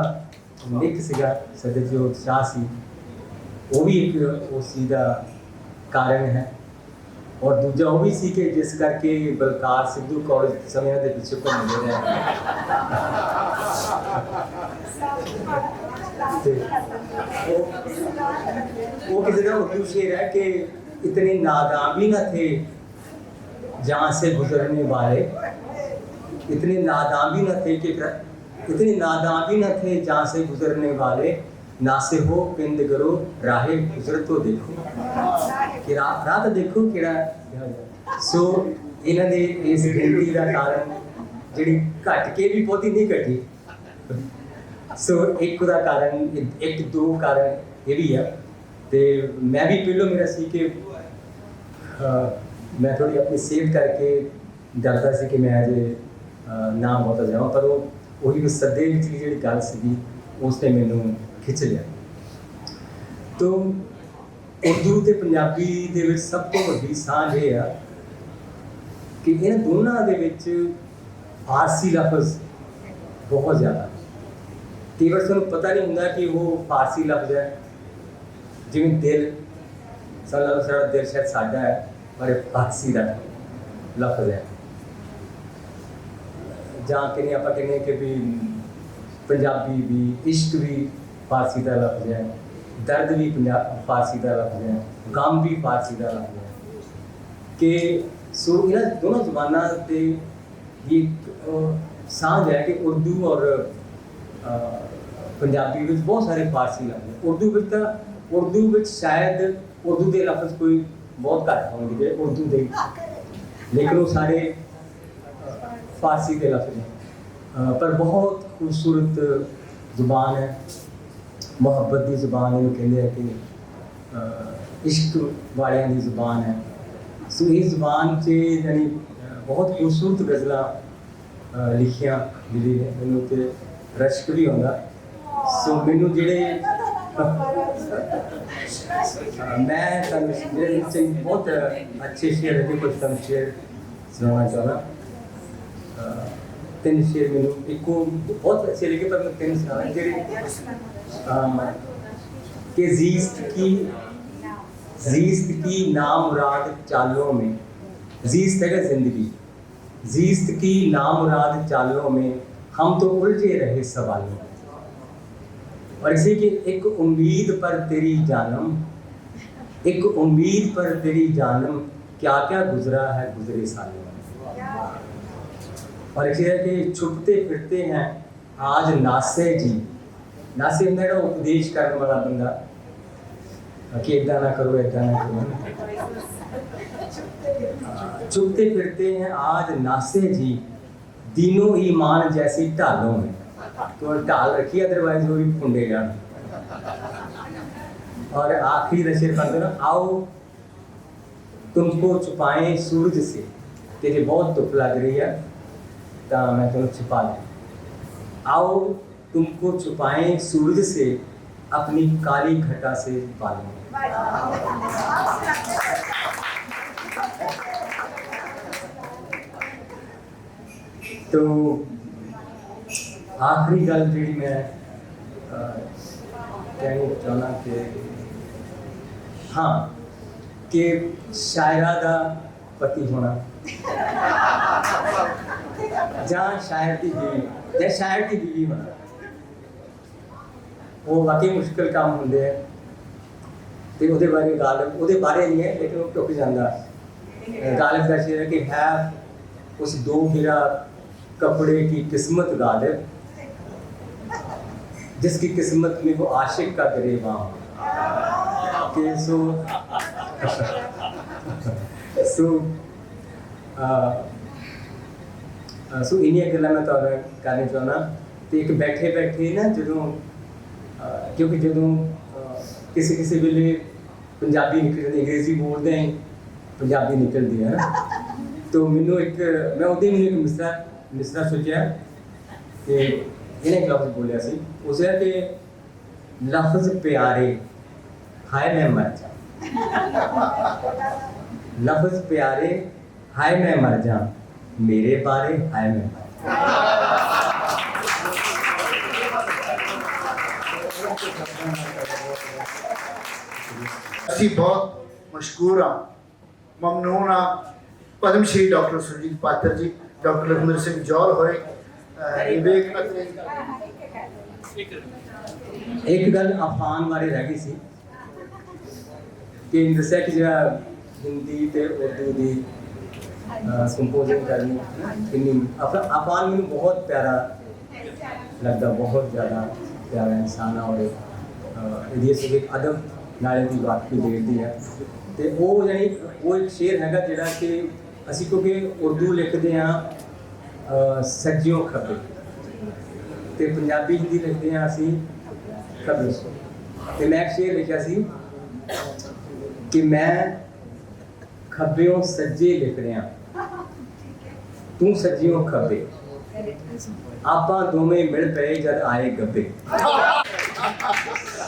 J: निक सीगा, सदे जो उत्साह सी वो भी एक उस चीज़ का कारण है। और दूजा वो भी सी कि जिस करके बलकार सिद्धू कॉलेज समय के पिछे घूमते रहे। वो किसी का उर्दू शेर है कि इतने नादान भी न थे जहाँ से गुजरने वाले, इतने नादान भी न थे कि इतने नादान भी न थे जहाँ से गुजरने वाले, ना से हो पिंड करो राहे गुजर तो देखो कि राह तो देखो कि सो इन्हों ने इस गिनती का कारण जी घट के भी बहुती नहीं घटी। सो एक का कारण एक दो कारण ये भी है। तो मैं भी पहलों मेरा सी कि मैं थोड़ी अपनी सेव करके डरता सी कि मैं अजे ना बहुत जाऊँ, पर वही सदे पिछली जी गल सी उसने मैनू खिंच लिया। तो उर्दू ते पंजाबी दे विच सब तो वड्डी सांझ ये है कि इन दोनों दे विच फारसी लफ्ज़ बहुत ज़्यादा, कई बार तुहानूं पता नहीं होंदा कि वो फारसी लफ्ज़ है। जिवें दिल, सारा दिल शायद साडा है पर फारसी का लफ्ज़ है। जां कहने आपां कहने कि भी पंजाबी भी, इश्क भी फारसी का लफ्ज़ है, दर्द भी फारसी का लफ्ज़ है, गम भी फारसी का लफ्ज़ है। कि सो इन्हां दोनों ज़बानां ते ही सांझ है कि उर्दू और पंजाबी में बहुत सारे फारसी लफ्ज़ हैं। उर्दू में शायद उर्दू के लफ्ज़ कोई बहुत घट होंगे उर्दू के, लेकिन वो सारे फारसी के लफ्ज़ हैं। पर बहुत खूबसूरत ज़ुबान है, मुहब्बत की ज़ुबान है, कहते हैं कि इश्क वालियां की ज़ुबान है। सो इस ज़ुबान से यानी बहुत खूबसूरत गज़लां लिखियां लिखी ने, मैनू तो रश्क भी आउंदा। सो मैनू जिहड़े मैं बहुत अच्छे शेर है, कुछ तुहानूं शेर सुनाना चाहना। तीन शेर मैनू एक बहुत अच्छे लगे, पर मैं तीन सुना जिहड़े कि ज़ीस्त की नामुराद चालों में, ज़ीस्त है जिंदगी, ज़ीस्त की नामुराद चालों में हम तो उलझे रहे सवालों में। और इसी की एक उम्मीद पर तेरी जानम, एक उम्मीद पर तेरी जानम, क्या क्या गुजरा है गुजरे सालों में। और इसी है कि छुपते फिरते हैं आज नासे जी, नासे मेरा उपदेश करने वाला बंदा कि इदा ना करो इदा ना करो। छुपते फिरते हैं आज नासे जी, दीनों ईमान जैसी ढालों में। तो ढाल रखी अदरवाइज वो भी फुंडे जान। और आखिरी नशे पढ़ते ना, आओ तुमको छुपाएं सूरज से, कि जे बहुत धुप लग रही है तो मैं तुम्हें छुपा दूँ। आओ तुमको छुपाएं सूरज से, अपनी काली घटा से बालों में। तो आखिरी गल जी मैं कहना चाहना कि हाँ कि शायरा का पति होना जहाँ शायर की बीवी या शायर की बीवी होना वो वाकई मुश्किल काम होंगे हैं। ਤੇ ਉਹਦੇ ਬਾਰੇ ਗਾਲਿਬ ਉਹਦੇ ਬਾਰੇ ਨਹੀਂ ਹੈ ਲੇਕਿन ਉਹ ਟੁੱਕ ਜਾਂਦਾ। गालिब का शेर है कि है उस दो गिरा कपड़े की किस्मत गालिब जिसकी किस्मत में वो आशिक का गिरेबान के सो इन्हीं गल्लां मैं तुहानूं करना चाहना। तो एक बैठे बैठे ना जो क्योंकि जो किसी किसी वेले पंजाबी निकल अंग्रेजी बोलते हैं पंजाबी निकलती है ना, तो मैनू एक मैं उदे मैंने एक मिसरा सोचा कि इन्हें एक लफ्ज़ बोलिया सी उस है कि लफ्ज़ प्यारे हाय मैं मर जा, लफ्ज़ प्यारे हाय मैं मर जा, मेरे बारे हाय मैं मर
A: असी बहुत मशहूर हाँ ममनून हाँ पद्म श्री डॉक्टर सुरजीत पात्र जी, डॉक्टर लखविंदर सिंह जौहर होए विवेक
J: एक गल अफान बारे रह गई सी कि दस्सिया कि जो हिंदी ते उर्दू की कंपोजिंग करनी किन्नी अफान मैनू बहुत प्यारा लगता, बहुत ज़्यादा प्यारा इंसान है और ये अदब नाले की बात भी देखती है। तो वो यानी वो एक शेर हैगा जिहड़ा कि असी क्योंकि उर्दू लिखते हैं सज्जियों खब्बे तो पंजाबी हिंदी लिखते हैं असी खब्बे। तो मैं एक शेर लिखा सी कि मैं खब्बियों सज्जे लिख रहा तू सज्जियों खब्बे आपां दोवें मिल पे जद आए गब्बे।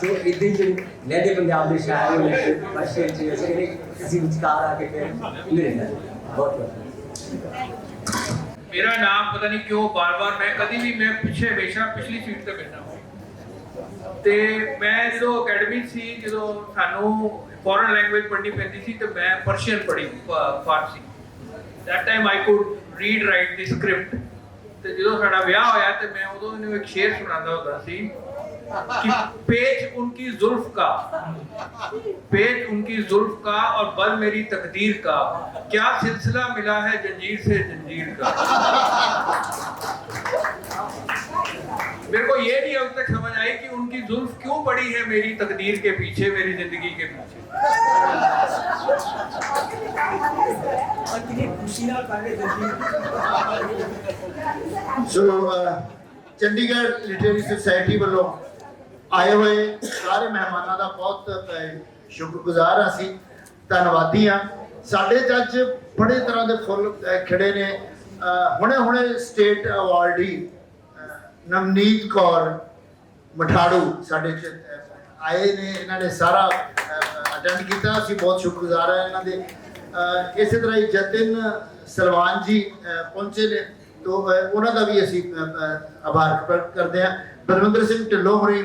J: तो इदां ही लहदे पंजाब के शायर होने भाषा असी विचकार आके फिर मिलना बहुत
B: मेरा नाम पता नहीं क्यों बार बार मैं कभी भी मैं पीछे हमेशा पिछली सीट ते बैठा हूँ। तो मैं जो अकैडमी सी जो सानू फॉरेन लैंग्वेज पढ़नी पैंदी सी तो मैं पर्शियन पढ़ी फारसी। That time I could read write the script. तो जो साडा विआह होया तो मैं उदों इन्हूं एक शेर सुनांदा हुंदा सी कि पेच उनकी जुल्फ का, पेच उनकी जुल्फ का और बल मेरी तकदीर का, क्या सिलसिला मिला है जंजीर से जंजीर का। मेरे को ये नहीं अब तक समझ आई कि उनकी जुल्फ क्यों पड़ी है मेरी तकदीर के पीछे, मेरी जिंदगी के पीछे।
A: चंडीगढ़ लिटरेरी सोसाइटी वालों आए हुए सारे मेहमानों का बहुत शुक्रगुजार असी धन्नवादी हाँ। साढ़े जज बड़े तरह के फुल खड़े ने हुणे हुणे स्टेट अवार्डी नवनीत कौर मठाड़ू साढ़े आए ने, इन्होंने सारा अटेंड किया, असी बहुत शुक्रगुजार हैं इन्हों के। इस तरह ही जतिन सलवान जी पहुंचे ने तो उन्हों का भी असी आभार प्रकट करते हैं। बलविंदर सिंह ढिल्लों होरी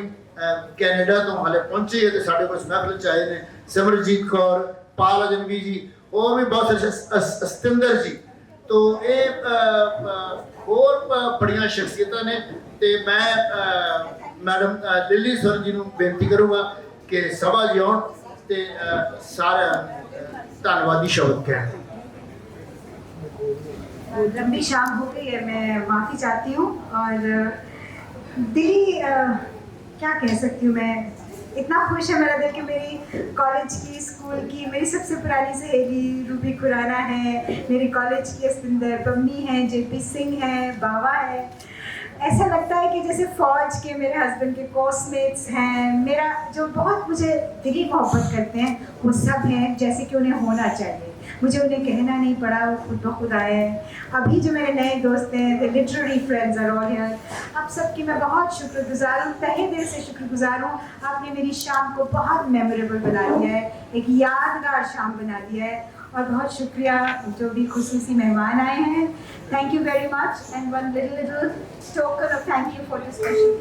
A: कैनेडा तो हाले पहुंचे है तो साढ़े को महफिल च आए ने। सिमरजीत कौर, पाल अजनबी जी और भी बहुत सारे सतिंदर जी, तो ये होर बड़िया शख्सियत ने। तो मैं मैडम लिली सर जी को बेनती करूँगा कि सभा जी आउण ते सारा धन्नवादी शब्द कहें।
C: लंबी शाम हो गई है, मैं माफ़ी चाहती हूँ और दिली क्या कह सकती हूँ मैं, इतना खुश है मेरा दिल कि मेरी कॉलेज की स्कूल की मेरी सबसे पुरानी सहेली रूबी खुराना है, मेरी कॉलेज की अस्तिंदर पम्मी है, जेपी सिंह है, बाबा है। ऐसा लगता है कि जैसे फ़ौज के मेरे हस्बैंड के कोर्समेट्स हैं, मेरा जो बहुत मुझे दिली मोहब्बत करते हैं वो सब हैं जैसे कि उन्हें होना चाहिए। मुझे उन्हें कहना नहीं पड़ा, वो खुद ब खुद आए हैं। अभी जो मेरे नए दोस्त हैं the literary friends are all here, आप सबकी मैं बहुत शुक्रगुजार हूँ, तहे दिल से शुक्रगुजार हूँ। आपने मेरी शाम को बहुत मेमोरेबल बना दिया है, एक यादगार शाम बना दिया है और बहुत शुक्रिया जो भी खुसूसी मेहमान आए हैं। Thank you very much and one little token of thank you for this special guest.